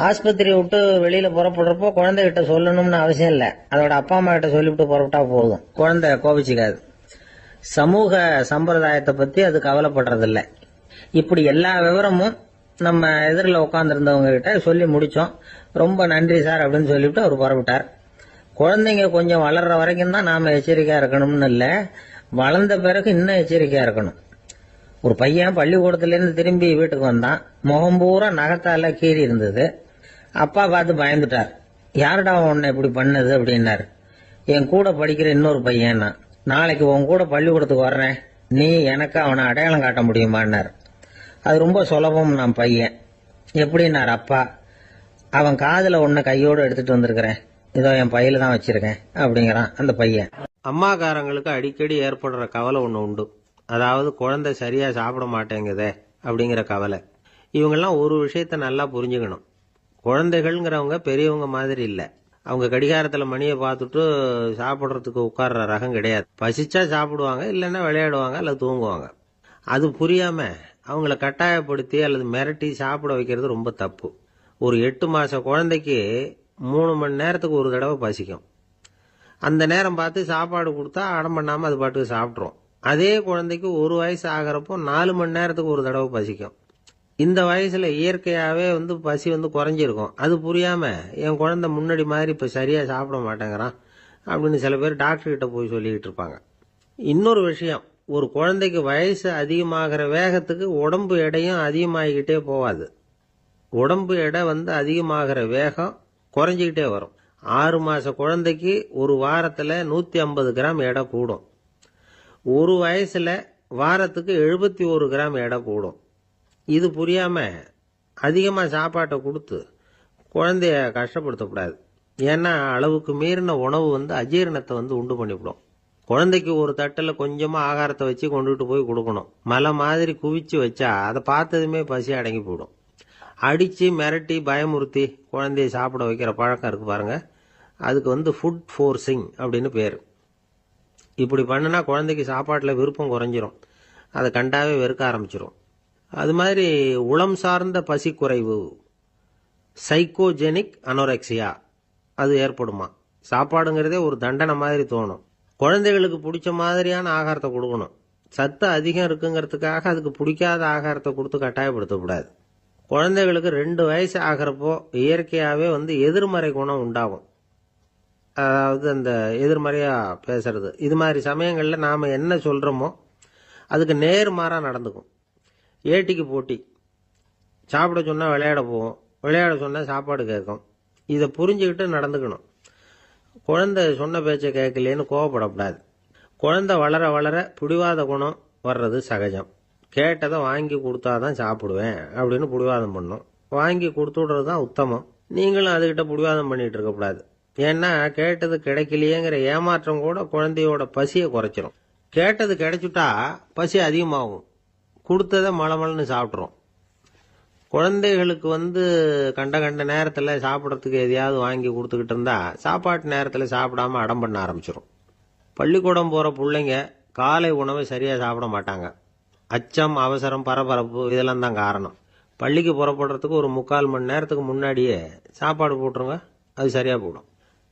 ஆஸ்பத்திரி விட்டு வெளியில புறப்படுறப்போ குழந்தைகிட்ட சொல்லணும்னு அவசியம் இல்லை. அதோட அப்பா அம்மா கிட்ட சொல்லிவிட்டு புறப்பட்டா போதும், குழந்தை கோபிச்சுக்காது. சமூக சம்பிரதாயத்தை பத்தி அது கவலைப்படுறதில்ல. இப்படி எல்லா விவரமும் நம்ம எதிரில் உட்காந்துருந்தவங்க கிட்ட சொல்லி முடிச்சோம். ரொம்ப நன்றி சார் அப்படின்னு சொல்லிவிட்டு அவர் புறப்பட்டார். குழந்தைங்க கொஞ்சம் வளர்ற வரைக்கும் தான் நாம எச்சரிக்கையா இருக்கணும்னு இல்லை, வளர்ந்த பிறகு இன்னும் எச்சரிக்கையா இருக்கணும். ஒரு பையன் பள்ளிக்கூடத்திலேருந்து திரும்பி வீட்டுக்கு வந்தான். முகம் பூரா நகத்தால கீறி இருந்தது. அப்பா பார்த்து பயந்துட்டார். யாருடா உன்னை இப்படி பண்ணது அப்படின்னாரு. என் கூட படிக்கிற இன்னொரு பையன். நாளைக்கு உன் கூட பள்ளிக்கூடத்துக்கு வர்றேன், நீ எனக்கு அவனை அடையாளம் காட்ட முடியுமான்னார். அது ரொம்ப சுலபம் நான் பையன். எப்படின்னார் அப்பா. அவன் காதுல ஒன்ன கையோடு எடுத்துட்டு வந்திருக்கிறேன், இதோ என் பையில தான் வச்சிருக்கேன் அப்படிங்கிறான் அந்த பையன். அம்மாக்காரங்களுக்கு அடிக்கடி ஏற்படுற கவலை ஒன்று உண்டு. அதாவது குழந்தை சரியா சாப்பிட மாட்டேங்குதே அப்படிங்கிற கவலை. இவங்கெல்லாம் ஒரு விஷயத்த நல்லா புரிஞ்சுக்கணும். குழந்தைகள்ங்கிறவங்க பெரியவங்க மாதிரி இல்லை. அவங்க கடிகாரத்தில் மணியை பார்த்துட்டு சாப்பிட்றதுக்கு உட்கார்ற ரகம் கிடையாது. பசிச்சா சாப்பிடுவாங்க, இல்லைன்னா விளையாடுவாங்க அல்லது தூங்குவாங்க. அது புரியாம அவங்கள கட்டாயப்படுத்தி அல்லது மிரட்டி சாப்பிட வைக்கிறது ரொம்ப தப்பு. ஒரு 8 மாச குழந்தைக்கு 3 மணி நேரத்துக்கு ஒரு தடவை பசிக்கும். அந்த நேரம் பார்த்து சாப்பாடு கொடுத்தா அடம் பண்ணாம அது பாட்டுக்கு சாப்பிட்றோம். அதே குழந்தைக்கு 1 வயசு ஆகிறப்போ 4 மணி நேரத்துக்கு ஒரு தடவை பசிக்கும். இந்த வயசுல இயற்கையாவே பசி குறைஞ்சிருக்கும். அது புரியாம என் குழந்தை முன்னாடி மாதிரி இப்ப சரியா சாப்பிட மாட்டேங்கிறான் அப்படின்னு சில பேர் டாக்டர் கிட்ட போய் சொல்லிக்கிட்டு இருப்பாங்க. இன்னொரு விஷயம், ஒரு குழந்தைக்கு வயசு அதிகமாகிற வேகத்துக்கு உடம்பு எடையும் அதிகமாகிக்கிட்டே போவாது. உடம்பு எடை அதிகமாகிற வேகம் குறைஞ்சிக்கிட்டே வரும். 6 மாச குழந்தைக்கு ஒரு வாரத்துல 150 கிராம் எடை கூடும். ஒரு வயசுல வாரத்துக்கு 71 கிராம் எடை கூடும். இது புரியாம அதிகமா சாப்பாட்டை கொடுத்து குழந்தைய கஷ்டப்படுத்தக்கூடாது. ஏன்னா அளவுக்கு மீறின உணவு அஜீரணத்தை உண்டு பண்ணிவிடும். குழந்தைக்கு ஒரு தட்டில் கொஞ்சமா ஆகாரத்தை வச்சு கொண்டுட்டு போய் கொடுக்கணும். மலை மாதிரி குவிச்சு வச்சா அதை பார்த்ததுமே பசி அடங்கி போயிடும். அடிச்சு மிரட்டி பயமுறுத்தி குழந்தைய சாப்பிட வைக்கிற பழக்கம் இருக்கு பாருங்க, அதுக்கு ஃபுட் ஃபோர்சிங் அப்படின்னு பேரு. இப்படி பண்ணுனா குழந்தைக்கு சாப்பாட்டில் விருப்பம் குறைஞ்சிரும், அதை கண்டாவே வெறுக்க ஆரம்பிச்சிரும். அது மாதிரி உளம் சார்ந்த பசி குறைவு, சைக்கோஜெனிக் அனோரெக்சியா, அது ஏற்படுமா. சாப்பாடுங்கிறதே ஒரு தண்டனை மாதிரி தோணும். குழந்தைகளுக்கு பிடிச்ச மாதிரியான ஆகாரத்தை கொடுக்கணும். சத்து அதிகம் இருக்குங்கிறதுக்காக அதுக்கு பிடிக்காத ஆகாரத்தை கொடுத்து கட்டாயப்படுத்தக்கூடாது. குழந்தைகளுக்கு 2 வயசு ஆகிறப்போ இயற்கையாகவே எதிர்மறை குணம் உண்டாகும். அதாவது அந்த எதிர்மறையா பேசுறது. இது மாதிரி சமயங்கள்ல நாம என்ன சொல்றோமோ அதுக்கு நேர்மாறா நடந்துக்கும். ஏட்டிக்கு போட்டி. சாப்பிட சொன்னா விளையாட போவோம், விளையாட சொன்னா சாப்பாடு கேட்கும். இதை புரிஞ்சுக்கிட்டு நடந்துக்கணும். குழந்தை சொன்ன பேச்சை கேட்கலேன்னு கோவப்படக்கூடாது. குழந்தை வளர வளர பிடிவாத குணம் வர்றது சகஜம். கேட்டதை வாங்கி கொடுத்தாதான் சாப்பிடுவேன் அப்படின்னு பிடிவாதம் பண்ணும். வாங்கி கொடுத்து விடுறது தான் உத்தமம். நீங்களும் அதுகிட்ட பிடிவாதம் பண்ணிட்டு இருக்கக்கூடாது. ஏன்னா கேட்டது கிடைக்கலையேங்கிற ஏமாற்றம் கூட குழந்தையோட பசியை குறைச்சிரும். கேட்டது கிடைச்சுட்டா பசி அதிகமாகும். கொடுத்ததை மலமலன்னு சாப்பிட்றோம். குழந்தைகளுக்கு கண்ட கண்ட நேரத்தில் சாப்பிட்றதுக்கு எதையாவது வாங்கி கொடுத்துக்கிட்டு இருந்தா சாப்பாட்டு நேரத்தில் சாப்பிடாம அடம் பண்ண ஆரம்பிச்சிடும். பள்ளிக்கூடம் போகிற பிள்ளைங்க காலை உணவை சரியாக சாப்பிட மாட்டாங்க. அச்சம், அவசரம், பரபரப்பு இதெல்லாம் தான் காரணம். பள்ளிக்கு புறப்படுறதுக்கு ஒரு 3/4 மணி நேரத்துக்கு முன்னாடியே சாப்பாடு போட்டுருங்க, அது சரியாக போடும்.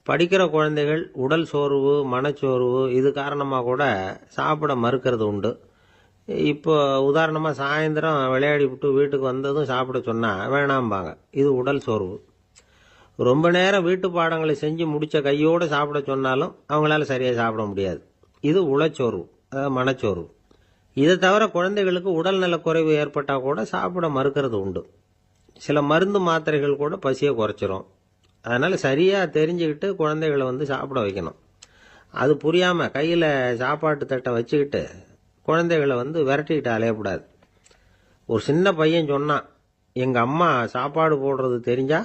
படிக்கிற குழந்தைகள் உடல் சோர்வு, மனச்சோர்வு இது காரணமாக கூட சாப்பிட மறுக்கிறது உண்டு. இப்போ உதாரணமாக சாயந்தரம் விளையாடி விட்டு வீட்டுக்கு வந்ததும் சாப்பிட சொன்னால் வேணாம்பாங்க. இது உடல் சோர்வு. ரொம்ப நேரம் வீட்டு பாடங்களை செஞ்சு முடித்த கையோடு சாப்பிட சொன்னாலும் அவங்களால சரியாக சாப்பிட முடியாது. இது உளச்சோர்வு, அதாவது மனச்சோர்வு. இதை தவிர குழந்தைகளுக்கு உடல் நலக்குறைவு ஏற்பட்டால் கூட சாப்பிட மறுக்கிறது உண்டு. சில மருந்து மாத்திரைகள் கூட பசியை குறைச்சிரும். அதனால் சரியாக தெரிஞ்சுக்கிட்டு குழந்தைகளை சாப்பிட வைக்கணும். அது புரியாமல் கையில் சாப்பாட்டு தட்டை வச்சுக்கிட்டு குழந்தைகளை விரட்டிக்கிட்டு அலையக்கூடாது. ஒரு சின்ன பையன் சொன்னான், எங்கள் அம்மா சாப்பாடு போடுறது தெரிஞ்சா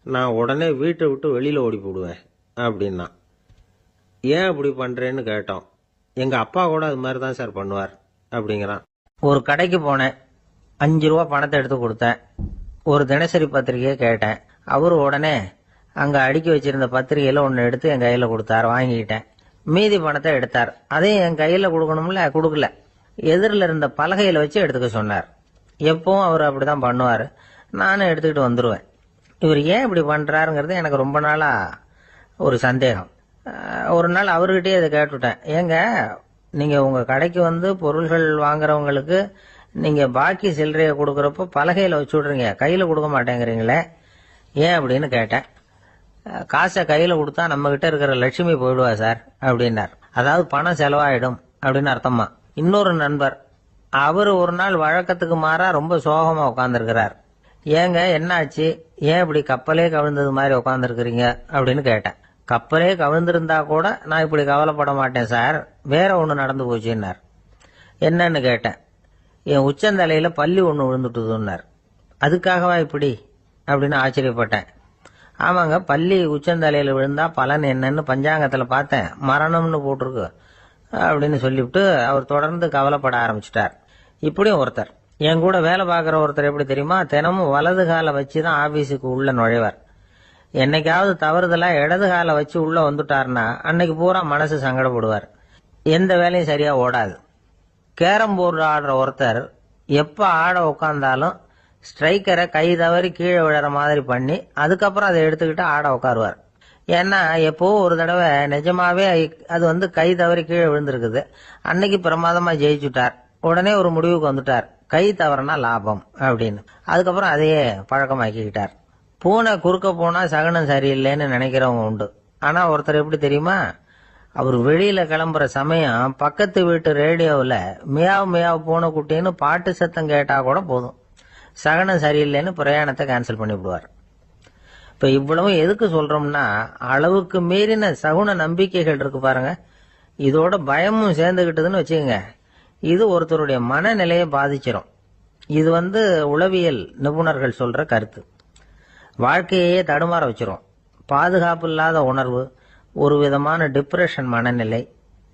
நான் உடனே வீட்டை விட்டு வெளியில் ஓடி போடுவேன் அப்படின்னா. ஏன் அப்படி பண்ணுறேன்னு கேட்டோம். எங்கள் அப்பா கூட அது மாதிரி தான் சார் பண்ணுவார் அப்படிங்கிறான். ஒரு கடைக்கு போனேன், 5 ரூபா பணத்தை எடுத்து கொடுத்தேன். ஒரு தினசரி பத்திரிகையை கேட்டேன். அவரு உடனே அங்கே அடுக்கி வச்சிருந்த பத்திரிகையில் ஒன்று எடுத்து என் கையில் கொடுத்தார், வாங்கிக்கிட்டேன். மீதி பணத்தை எடுத்தார், அதையும் என் கையில் கொடுக்கணும்ல, கொடுக்கல. எதிரில் இருந்த பலகையில் வச்சு எடுத்துக்க சொன்னார். எப்பவும் அவர் அப்படிதான் பண்ணுவார். நானும் எடுத்துக்கிட்டு வந்துடுவேன். இவர் ஏன் இப்படி பண்ணுறாருங்கிறது எனக்கு ரொம்ப நாளாக ஒரு சந்தேகம். ஒரு நாள் அவர்கிட்டயே அதை கேட்டுவிட்டேன். ஏங்க, நீங்கள் உங்கள் கடைக்கு வந்து பொருள்கள் வாங்குறவங்களுக்கு நீங்கள் பாக்கி சில்லறையை கொடுக்குறப்போ பலகையில் வச்சு விட்றீங்க, கையில் கொடுக்க மாட்டேங்கிறீங்களே, ஏன் அப்படின்னு கேட்டேன். காசை கையில் கொடுத்தா நம்மகிட்ட இருக்கிற லட்சுமி போயிடுவா சார் அப்படின்னார். அதாவது பணம் செலவாயிடும் அப்படின்னு அர்த்தமா. இன்னொரு நண்பர், அவர் ஒரு நாள் வழக்கத்துக்கு மாறா ரொம்ப சோகமாக உட்காந்துருக்கிறார். ஏங்க என்னாச்சு, ஏன் இப்படி கப்பலே கவிழ்ந்தது மாதிரி உட்காந்துருக்கிறீங்க அப்படின்னு கேட்டேன். கப்பலே கவிழ்ந்திருந்தா கூட நான் இப்படி கவலைப்பட மாட்டேன் சார், வேற ஒன்று நடந்து போச்சுன்னார். என்னன்னு கேட்டேன். என் உச்சந்தலையில பள்ளி ஒன்று விழுந்துட்டுதுன்னார். அதுக்காகவா இப்படி அப்படின்னு ஆச்சரியப்பட்டேன். ஆமாங்க, பள்ளி உச்சந்தலையில விழுந்தா பலன் என்னன்னு பஞ்சாங்கத்தில் பார்த்தேன், மரணம்னு போட்டிருக்கு அப்படின்னு சொல்லிவிட்டு அவர் தொடர்ந்து கவலைப்பட ஆரம்பிச்சிட்டார். இப்படியும் ஒருத்தர், என் கூட வேலை பார்க்குற ஒருத்தர் எப்படி தெரியுமா, தினமும் வலது காலை வச்சு தான் ஆபீஸுக்கு உள்ள நுழைவார். என்னைக்காவது தவறுதலா இடது காலை வச்சு உள்ள வந்துட்டார்னா அன்னைக்கு பூரா மனசு சங்கடப்படுவார், எந்த வேலையும் சரியா ஓடாது. கேரம் போர்டு ஆடுற ஒருத்தர் எப்ப ஆட உட்காந்தாலும் ஸ்ட்ரைக்கரை கை தவறி கீழே விழற மாதிரி பண்ணி அதுக்கப்புறம் அதை எடுத்துக்கிட்டு ஆட உட்காருவார். ஏன்னா எப்போ ஒரு தடவை நிஜமாவே அது வந்து கை தவறி கீழே விழுந்திருக்குது, அன்னைக்கு பிரமாதமா ஜெயிச்சுட்டார். உடனே ஒரு முடிவுக்கு வந்துட்டார், கை தவறுனா லாபம் அப்படின்னு. அதுக்கப்புறம் அதையே பழக்கமாக்கிக்கிட்டார். பூனை குறுக்க போனா சகனம் சரியில்லைன்னு நினைக்கிறவங்க உண்டு. ஆனா ஒருத்தர் எப்படி தெரியுமா, அவர் வெளியில கிளம்புற சமயம் பக்கத்து வீட்டு ரேடியோவில் மியாவ் மியாவ் பூனை குட்டின்னு பாட்டு சத்தம் கேட்டா கூட போதும், சகனம் சரியில்லைன்னு பிரயாணத்தை கேன்சல் பண்ணி விடுவார். இப்ப இவ்வளவு எதுக்கு சொல்றோம்னா, அளவுக்கு மீறின சகுன நம்பிக்கைகள் இருக்கு பாருங்க, இதோட பயமும் சேர்ந்துகிட்டதுன்னு வச்சுக்கோங்க, இது ஒருத்தருடைய மனநிலையை பாதிச்சிடும். இது வந்து உளவியல் நிபுணர்கள் சொல்ற கருத்து. வாழ்க்கையே தடுமாற வச்சிரும். பாதுகாப்பு இல்லாத உணர்வு, ஒரு விதமான டிப்ரெஷன் மனநிலை,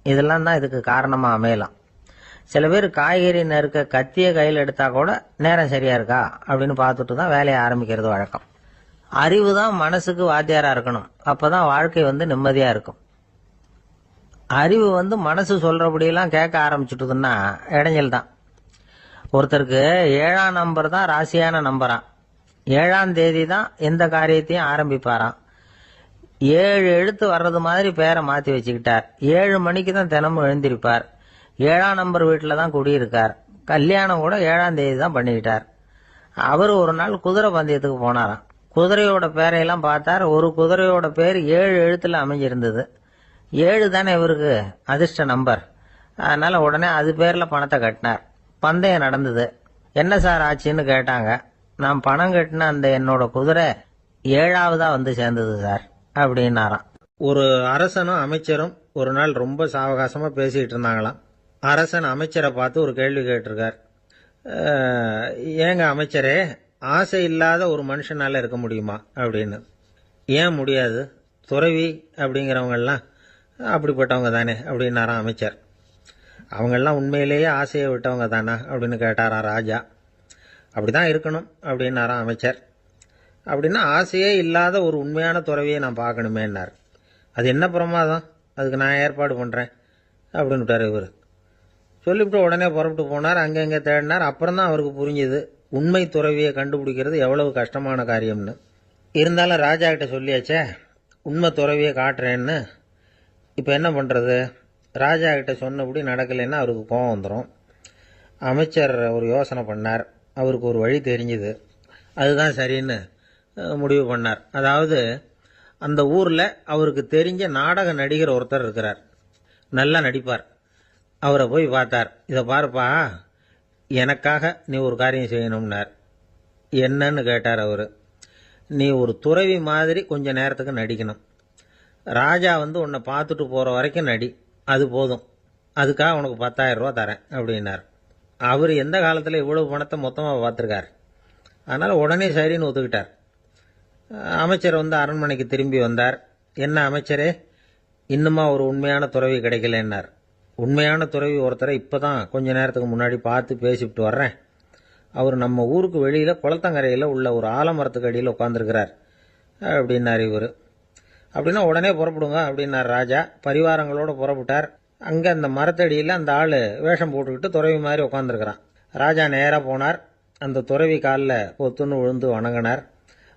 இதெல்லாம் தான் இதுக்கு காரணமா அமையலாம். சில பேர் காய்கறி நறுக்க கத்திய கையில் எடுத்தா கூட நேரம் சரியா இருக்கா அப்படின்னு பார்த்துட்டு தான் வேலையை ஆரம்பிக்கிறது வழக்கம். அறிவு தான் மனசுக்கு வாத்தியாரா இருக்கணும், அப்பதான் வாழ்க்கை வந்து நிம்மதியா இருக்கும். அறிவு வந்து மனசு சொல்றபடியெல்லாம் கேட்க ஆரம்பிச்சுட்டுதுன்னா இடைஞ்சல் தான். ஒருத்தருக்கு 7ஆம் நம்பர் தான் ராசியான நம்பராம். 7ஆம் தேதி தான் எந்த காரியத்தையும் ஆரம்பிப்பாராம். 7 எழுத்து வர்றது மாதிரி பேரை மாத்தி வச்சுக்கிட்டார். 7 மணிக்கு தான் தினமும் எழுந்திருப்பார். 7ஆம் நம்பர் வீட்டில் தான் குடியிருக்கார். கல்யாணம் கூட 7ஆம் தேதி தான் பண்ணிக்கிட்டார். அவர் ஒரு நாள் குதிரை பந்தயத்துக்கு போனாராம். குதிரையோட பேரையெல்லாம் பார்த்தார். ஒரு குதிரையோட பேர் 7 எழுத்துல அமைஞ்சிருந்தது. 7 தானே இவருக்கு அதிர்ஷ்ட நம்பர். அதனால உடனே அது பேர்ல பணத்தை கட்டினார். பந்தயம் நடந்தது. என்ன சார் ஆச்சுன்னு கேட்டாங்க. நான் பணம் கட்டின அந்த என்னோட குதிரை 7ஆவதா வந்து சேர்ந்தது சார் அப்படின்னாராம். ஒரு அரசனும் அமைச்சரும் ஒரு நாள் ரொம்ப சாவகாசமா பேசிட்டு இருந்தாங்களாம். அரசன் அமைச்சரை பார்த்து ஒரு கேள்வி கேட்டிருக்கார். ஏங்க அமைச்சரே, ஆசை இல்லாத ஒரு மனுஷனால இருக்க முடியுமா அப்படின்னு. ஏன் முடியாது, துறவி அப்படிங்கிறவங்கெல்லாம் அப்படிப்பட்டவங்க தானே அப்படின்னாராம் அமைச்சர். அவங்கெல்லாம் உண்மையிலேயே ஆசையை விட்டவங்க தானா அப்படின்னு கேட்டாராம் ராஜா. அப்படிதான் இருக்கணும் அப்படின்னாராம் அமைச்சர். அப்படின்னா ஆசையே இல்லாத ஒரு உண்மையான துறவியை நான் பார்க்கணுமேன்னார். அது என்ன பிரமாதம், அதுக்கு நான் ஏற்பாடு பண்ணுறேன் அப்படின்னு விட்டார் இவர். சொல்லிவிட்டு உடனே புறப்பட்டு போனார். அங்கங்கே தேடினார். அப்புறம் தான் அவருக்கு புரிஞ்சுது உண்மை துறவியை கண்டுபிடிக்கிறது எவ்வளவு கஷ்டமான காரியம்னு. இருந்தாலும் ராஜா கிட்ட சொல்லியாச்சே உண்மை துறவியை காட்டுறேன்னு. இப்போ என்ன பண்ணுறது, ராஜா கிட்ட சொன்னபடி நடக்கலைன்னா அவருக்கு கோபம் வந்துடும். அமைச்சர் ஒரு யோசனை பண்ணார். அவருக்கு ஒரு வழி தெரிஞ்சுது. அதுதான் சரின்னு முடிவு பண்ணார். அதாவது அந்த ஊரில் அவருக்கு தெரிஞ்ச நாடக நடிகர் ஒருத்தர் இருக்கிறார், நல்லா நடிப்பார். அவரை போய் பார்த்தார். இதை பாருப்பா, எனக்காக நீ ஒரு காரியம் செய்யணும்னார். என்னன்னு கேட்டார் அவர். நீ ஒரு துறவி மாதிரி கொஞ்ச நேரத்துக்கு நடிக்கணும். ராஜா வந்து உன்னை பார்த்துட்டு போகிற வரைக்கும் நடி, அது போதும். அதுக்காக உனக்கு 10,000 ரூபா தரேன் அப்படின்னார். அவர் எந்த காலத்தில் இவ்வளவு பணத்தை மொத்தமாக பார்த்துருக்கார். அதனால் உடனே சரின்னு ஒத்துக்கிட்டார். அமைச்சர் வந்து அரண்மனைக்கு திரும்பி வந்தார். என்ன அமைச்சரே, இன்னுமா ஒரு உண்மையான துறவி கிடைக்கலன்னார். உண்மையான துறவி ஒருத்தரை இப்போ தான் கொஞ்ச நேரத்துக்கு முன்னாடி பார்த்து பேசிவிட்டு வர்றேன். அவர் நம்ம ஊருக்கு வெளியில் குளத்தங்கரையில் உள்ள ஒரு ஆலமரத்துக்கு அடியில் உட்காந்துருக்கிறார் அப்படின்னார் இவர். அப்படின்னா உடனே புறப்படுங்க அப்படின்னார் ராஜா. பரிவாரங்களோடு புறப்பட்டார். அங்கே அந்த மரத்தடியில் அந்த ஆள் வேஷம் போட்டுக்கிட்டு துறவி மாதிரி உட்காந்துருக்கிறான். ராஜா நேராக போனார். அந்த துறவி காலில் பொத்துன்னு விழுந்து வணங்கினார்.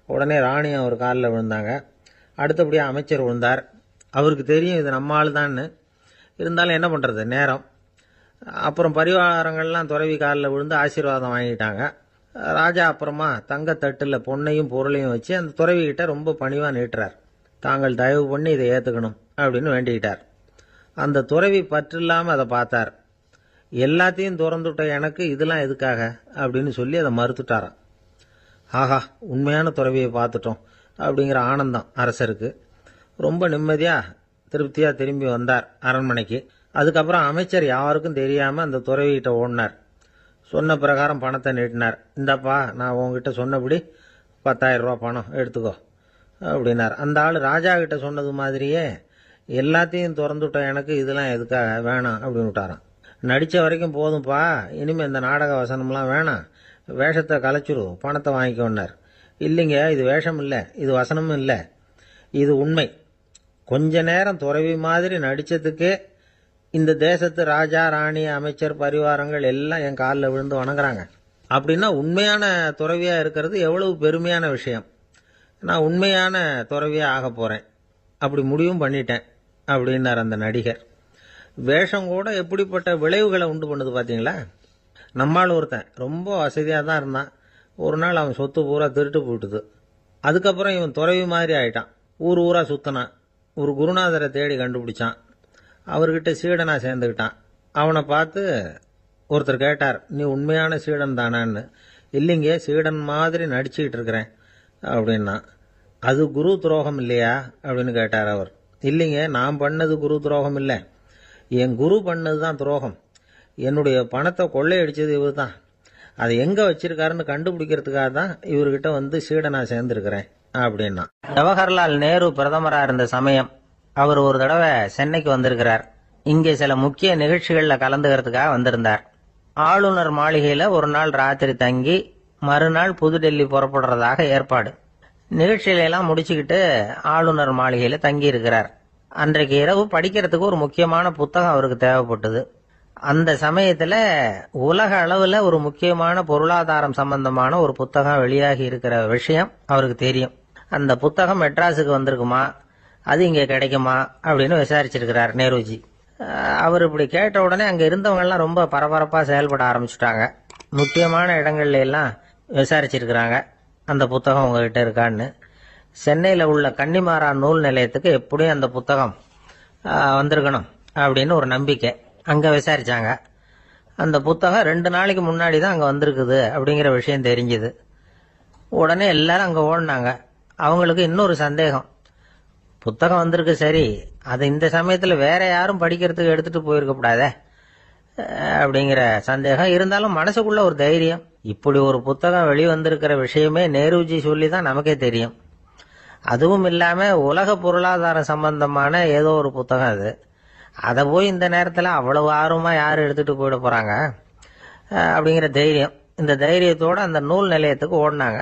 உடனே ராணியும் அவர் காலில் விழுந்தாங்க. அடுத்தபடியாக அமைச்சர் விழுந்தார். அவருக்கு தெரியும் இது நம்ம ஆள் தான்னு. இருந்தாலும் என்ன பண்ணுறது, நேரம். அப்புறம் பரிவாரங்கள்லாம் துறவி காலில் விழுந்து ஆசீர்வாதம் வாங்கிட்டாங்க. ராஜா அப்புறமா தங்கத்தட்டில் பொன்னையும் பொருளையும் வச்சு அந்த துறவிகிட்ட ரொம்ப பணிவாக நீட்டுறார். தாங்கள் தயவு பண்ணி இதை ஏற்றுக்கணும் அப்படின்னு வேண்டிக்கிட்டார். அந்த துறவி பற்றில்லாமல் அதை பார்த்தார். எல்லாத்தையும் திறந்துட்ட எனக்கு இதெல்லாம் எதுக்காக அப்படின்னு சொல்லி அதை மறுத்துட்டாராம். ஆஹா, உண்மையான துறவியை பார்த்துட்டோம் அப்படிங்கிற ஆனந்தம் அரசருக்கு. ரொம்ப நிம்மதியாக திருப்தியாக திரும்பி வந்தார் அரண்மனைக்கு. அதுக்கப்புறம் அமைச்சர் யாருக்கும் தெரியாமல் அந்த துறவிகிட்ட ஓடினார். சொன்ன பிரகாரம் பணத்தை நீட்டினார். இந்தப்பா, நான் உங்ககிட்ட சொன்னபடி 10,000 ரூபா பணம் எடுத்துக்கோ அப்படின்னார். அந்த ஆள் ராஜா கிட்ட சொன்னது மாதிரியே எல்லாத்தையும் திறந்துட்ட எனக்கு இதெல்லாம் எதுக்காக, வேணாம் அப்படின்னு விட்டாராம். நடித்த வரைக்கும் போதும்ப்பா, இனிமேல் இந்த நாடக வசனம்லாம் வேணாம், வேஷத்தை கலைச்சிரு, பணத்தை வாங்கிக்கோன்னார். இல்லைங்க, இது வேஷம் இல்லை, இது வசனமும் இல்லை, இது உண்மை. கொஞ்ச நேரம் துறவி மாதிரி நடித்ததுக்கே இந்த தேசத்து ராஜா, ராணி, அமைச்சர், பரிவாரங்கள் எல்லாம் என் காலில் விழுந்து வணங்குறாங்க. அப்படின்னா உண்மையான துறவியாக இருக்கிறது எவ்வளவு பெருமையான விஷயம். நான் உண்மையான துறவியாக ஆக போகிறேன், அப்படி முடிவும் பண்ணிட்டேன் அப்படின்னார் அந்த நடிகர். வேஷம் கூட எப்படிப்பட்ட விளைவுகளை உண்டு பண்ணுது பார்த்தீங்களா. நம்மால் ஒருத்தன் ரொம்ப வசதியாக தான் இருந்தான். ஒரு நாள் அவன் சொத்து பூரா திருட்டு போட்டுது. அதுக்கப்புறம் இவன் துறவி மாதிரி ஆயிட்டான். ஊர் ஊராக சுற்றினான். ஒரு குருநாதரை தேடி கண்டுபிடிச்சான். அவர்கிட்ட சீடனாக சேர்ந்துக்கிட்டான். அவனை பார்த்து ஒருத்தர் கேட்டார், நீ உண்மையான சீடன் தானான்னு. இல்லைங்க, சீடன் மாதிரி நடிச்சுக்கிட்டு இருக்கிறேன் அப்படின்னா. அது குரு துரோகம் இல்லையா அப்படின்னு கேட்டார் அவர். இல்லைங்க, நான் பண்ணது குரு துரோகம் இல்லை, என் குரு பண்ணது தான் துரோகம். என்னுடைய பணத்தை கொள்ளையடிச்சது இவர் தான். அதை எங்கே வச்சிருக்காருன்னு கண்டுபிடிக்கிறதுக்காக தான் இவர்கிட்ட வந்து சீடனாக சேர்ந்துருக்கிறேன் அப்படின்னா. ஜவஹர்லால் நேரு பிரதமராக இருந்த சமயம் அவர் ஒரு தடவை சென்னைக்கு வந்திருக்கிறார். இங்கே சில முக்கிய நிகழ்ச்சிகளில் கலந்துக்கிறதுக்காக வந்திருந்தார். ஆளுநர் மாளிகையில் ஒரு நாள் ராத்திரி தங்கி மறுநாள் புதுடெல்லி புறப்படுறதாக ஏற்பாடு. நிகழ்ச்சியிலெல்லாம் முடிச்சுக்கிட்டு ஆளுநர் மாளிகையில் தங்கி இருக்கிறார். அன்றைக்கு இரவு படிக்கிறதுக்கு ஒரு முக்கியமான புத்தகம் அவருக்கு தேவைப்பட்டது. அந்த சமயத்தில் உலக அளவில் ஒரு முக்கியமான பொருளாதாரம் சம்பந்தமான ஒரு புத்தகம் வெளியாகி இருக்கிற விஷயம் அவருக்கு தெரியும். அந்த புத்தகம் மெட்ராஸுக்கு வந்திருக்குமா, அது இங்கே கிடைக்குமா அப்படின்னு விசாரிச்சிருக்கிறார் நேருஜி. அவர் இப்படி கேட்ட உடனே அங்கே இருந்தவங்கெல்லாம் ரொம்ப பரபரப்பாக செயல்பட ஆரம்பிச்சுட்டாங்க. முக்கியமான இடங்கள்ல எல்லாம் விசாரிச்சிருக்கிறாங்க, அந்த புத்தகம் உங்ககிட்ட இருக்கான்னு. சென்னையில் உள்ள கன்னிமாரா நூல் நிலையத்துக்கு எப்படியும் அந்த புத்தகம் வந்திருக்கணும் அப்படின்னு ஒரு நம்பிக்கை. அங்கே விசாரிச்சாங்க. அந்த புத்தகம் 2 நாளைக்கு முன்னாடி தான் அங்கே வந்திருக்குது அப்படிங்கிற விஷயம் தெரிஞ்சுது. உடனே எல்லாரும் அங்கே ஓடினாங்க. அவங்களுக்கு இன்னொரு சந்தேகம், புத்தகம் வந்திருக்கு சரி, அது இந்த சமயத்தில் வேற யாரும் படிக்கிறதுக்கு எடுத்துட்டு போயிருக்கப்படாதே அப்படிங்கிற சந்தேகம். இருந்தாலும் மனசுக்குள்ள ஒரு தைரியம், இப்படி ஒரு புத்தகம் வெளிவந்திருக்கிற விஷயமே நேருஜி சொல்லி தான் நமக்கே தெரியும். அதுவும் இல்லாமல் உலக பொருளாதாரம் சம்பந்தமான ஏதோ ஒரு புத்தகம் அது. அதை போய் இந்த நேரத்தில் அவ்வளவு ஆர்வமாக யார் எடுத்துகிட்டு போயிட போகிறாங்க அப்படிங்கிற தைரியம். இந்த தைரியத்தோடு அந்த நூல் நிலையத்துக்கு ஓடினாங்க.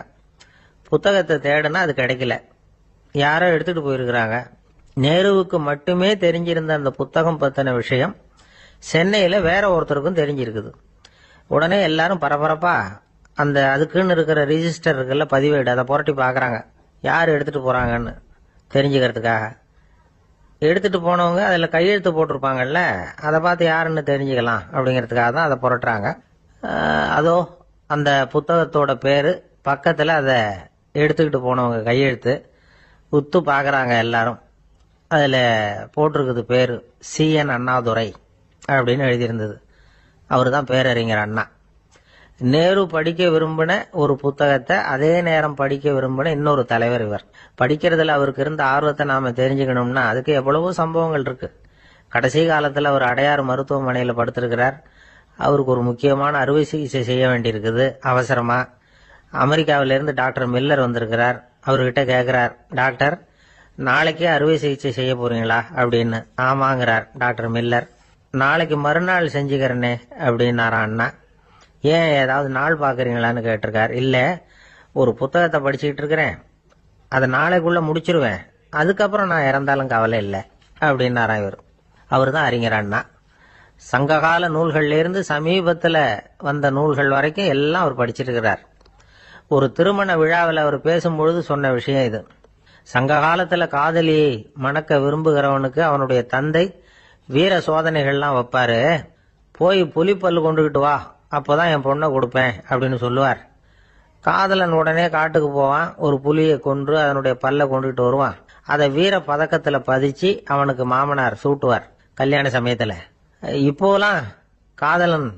புத்தகத்தை தேடுனா அது கிடைக்கல, யாரோ எடுத்துகிட்டு போயிருக்கிறாங்க. நேருவுக்கு மட்டுமே தெரிஞ்சிருந்த அந்த புத்தகம் பற்றின விஷயம் சென்னையில் வேற ஒருத்தருக்கும் தெரிஞ்சிருக்குது. உடனே எல்லாரும் பரபரப்பாக அந்த அதுக்குன்னு இருக்கிற ரிஜிஸ்டர் இருக்குல்ல, பதிவேடு, அதை புரட்டி பார்க்குறாங்க யார் எடுத்துகிட்டு போகிறாங்கன்னு தெரிஞ்சுக்கிறதுக்காக. எடுத்துகிட்டு போனவங்க அதில் கையெழுத்து போட்டிருப்பாங்கல்ல, அதை பார்த்து யாருன்னு தெரிஞ்சுக்கலாம் அப்படிங்கிறதுக்காக தான் அதை புரட்டுறாங்க. அதோ அந்த புத்தகத்தோட பேர் பக்கத்தில் அதை எடுத்துக்கிட்டு போனவங்க கையெழுத்து உத்து பார்க்குறாங்க எல்லாரும். அதில் போட்டிருக்குது பேர் CN அண்ணாதுரை அப்படின்னு எழுதியிருந்தது. அவர் தான் பேரறிஞர் அண்ணா. நேரு படிக்க விரும்பின ஒரு புத்தகத்தை அதே நேரம் படிக்க விரும்பின இன்னொரு தலைவர் இவர். படிக்கிறதுல அவருக்கு இருந்த ஆர்வத்தை நாம தெரிஞ்சுக்கணும்னா அதுக்கு எவ்வளவோ சம்பவங்கள் இருக்கு. கடைசி காலத்தில் அவர் அடையாறு மருத்துவமனையில் படுத்திருக்கிறார். அவருக்கு ஒரு முக்கியமான அறுவை சிகிச்சை செய்ய வேண்டியிருக்குது அவசரமா. அமெரிக்காவிலிருந்து டாக்டர் மில்லர் வந்திருக்கிறார். அவர்கிட்ட கேட்கிறார், டாக்டர் நாளைக்கே அறுவை சிகிச்சை செய்ய போறீங்களா அப்படின்னு. ஆமாங்கிறார் டாக்டர் மில்லர். நாளைக்கு மறுநாள் செஞ்சுக்கிறேனே அப்படின்னாரா அண்ணா. ஏன் ஏதாவது நாள் பார்க்குறீங்களான்னு கேட்டிருக்கார். இல்லை, ஒரு புத்தகத்தை படிச்சுக்கிட்டு இருக்கிறேன், அதை நாளைக்குள்ளே முடிச்சிருவேன், அதுக்கப்புறம் நான் இறந்தாலும் கவலை இல்லை அப்படின்னாரா இவர். அவர் தான் அறிஞர் அண்ணா. சங்ககால நூல்கள்லேருந்து சமீபத்தில் வந்த நூல்கள் வரைக்கும் எல்லாம் அவர் படிச்சிருக்கிறார். ஒரு திருமண விழாவில் அவர் பேசும்பொழுது சொன்ன விஷயம் இது. சங்க காலத்தில் காதலியை மணக்க விரும்புகிறவனுக்கு அவனுடைய தந்தை வீர சோதனைகள்லாம் வைப்பாரு. போய் புலிப்பல்லு கொண்டுகிட்டு வா, அப்போதான் என் பொண்ணை கொடுப்பேன் அப்படின்னு சொல்லுவார். காதலன் உடனே காட்டுக்கு போவான், ஒரு புலியை கொன்று அதனுடைய பல்லை கொண்டுகிட்டு வருவான். அதை வீர பதக்கத்தில் பதிச்சு அவனுக்கு மாமனார் சூட்டுவார் கல்யாண சமயத்தில். இப்போலாம் காதலன்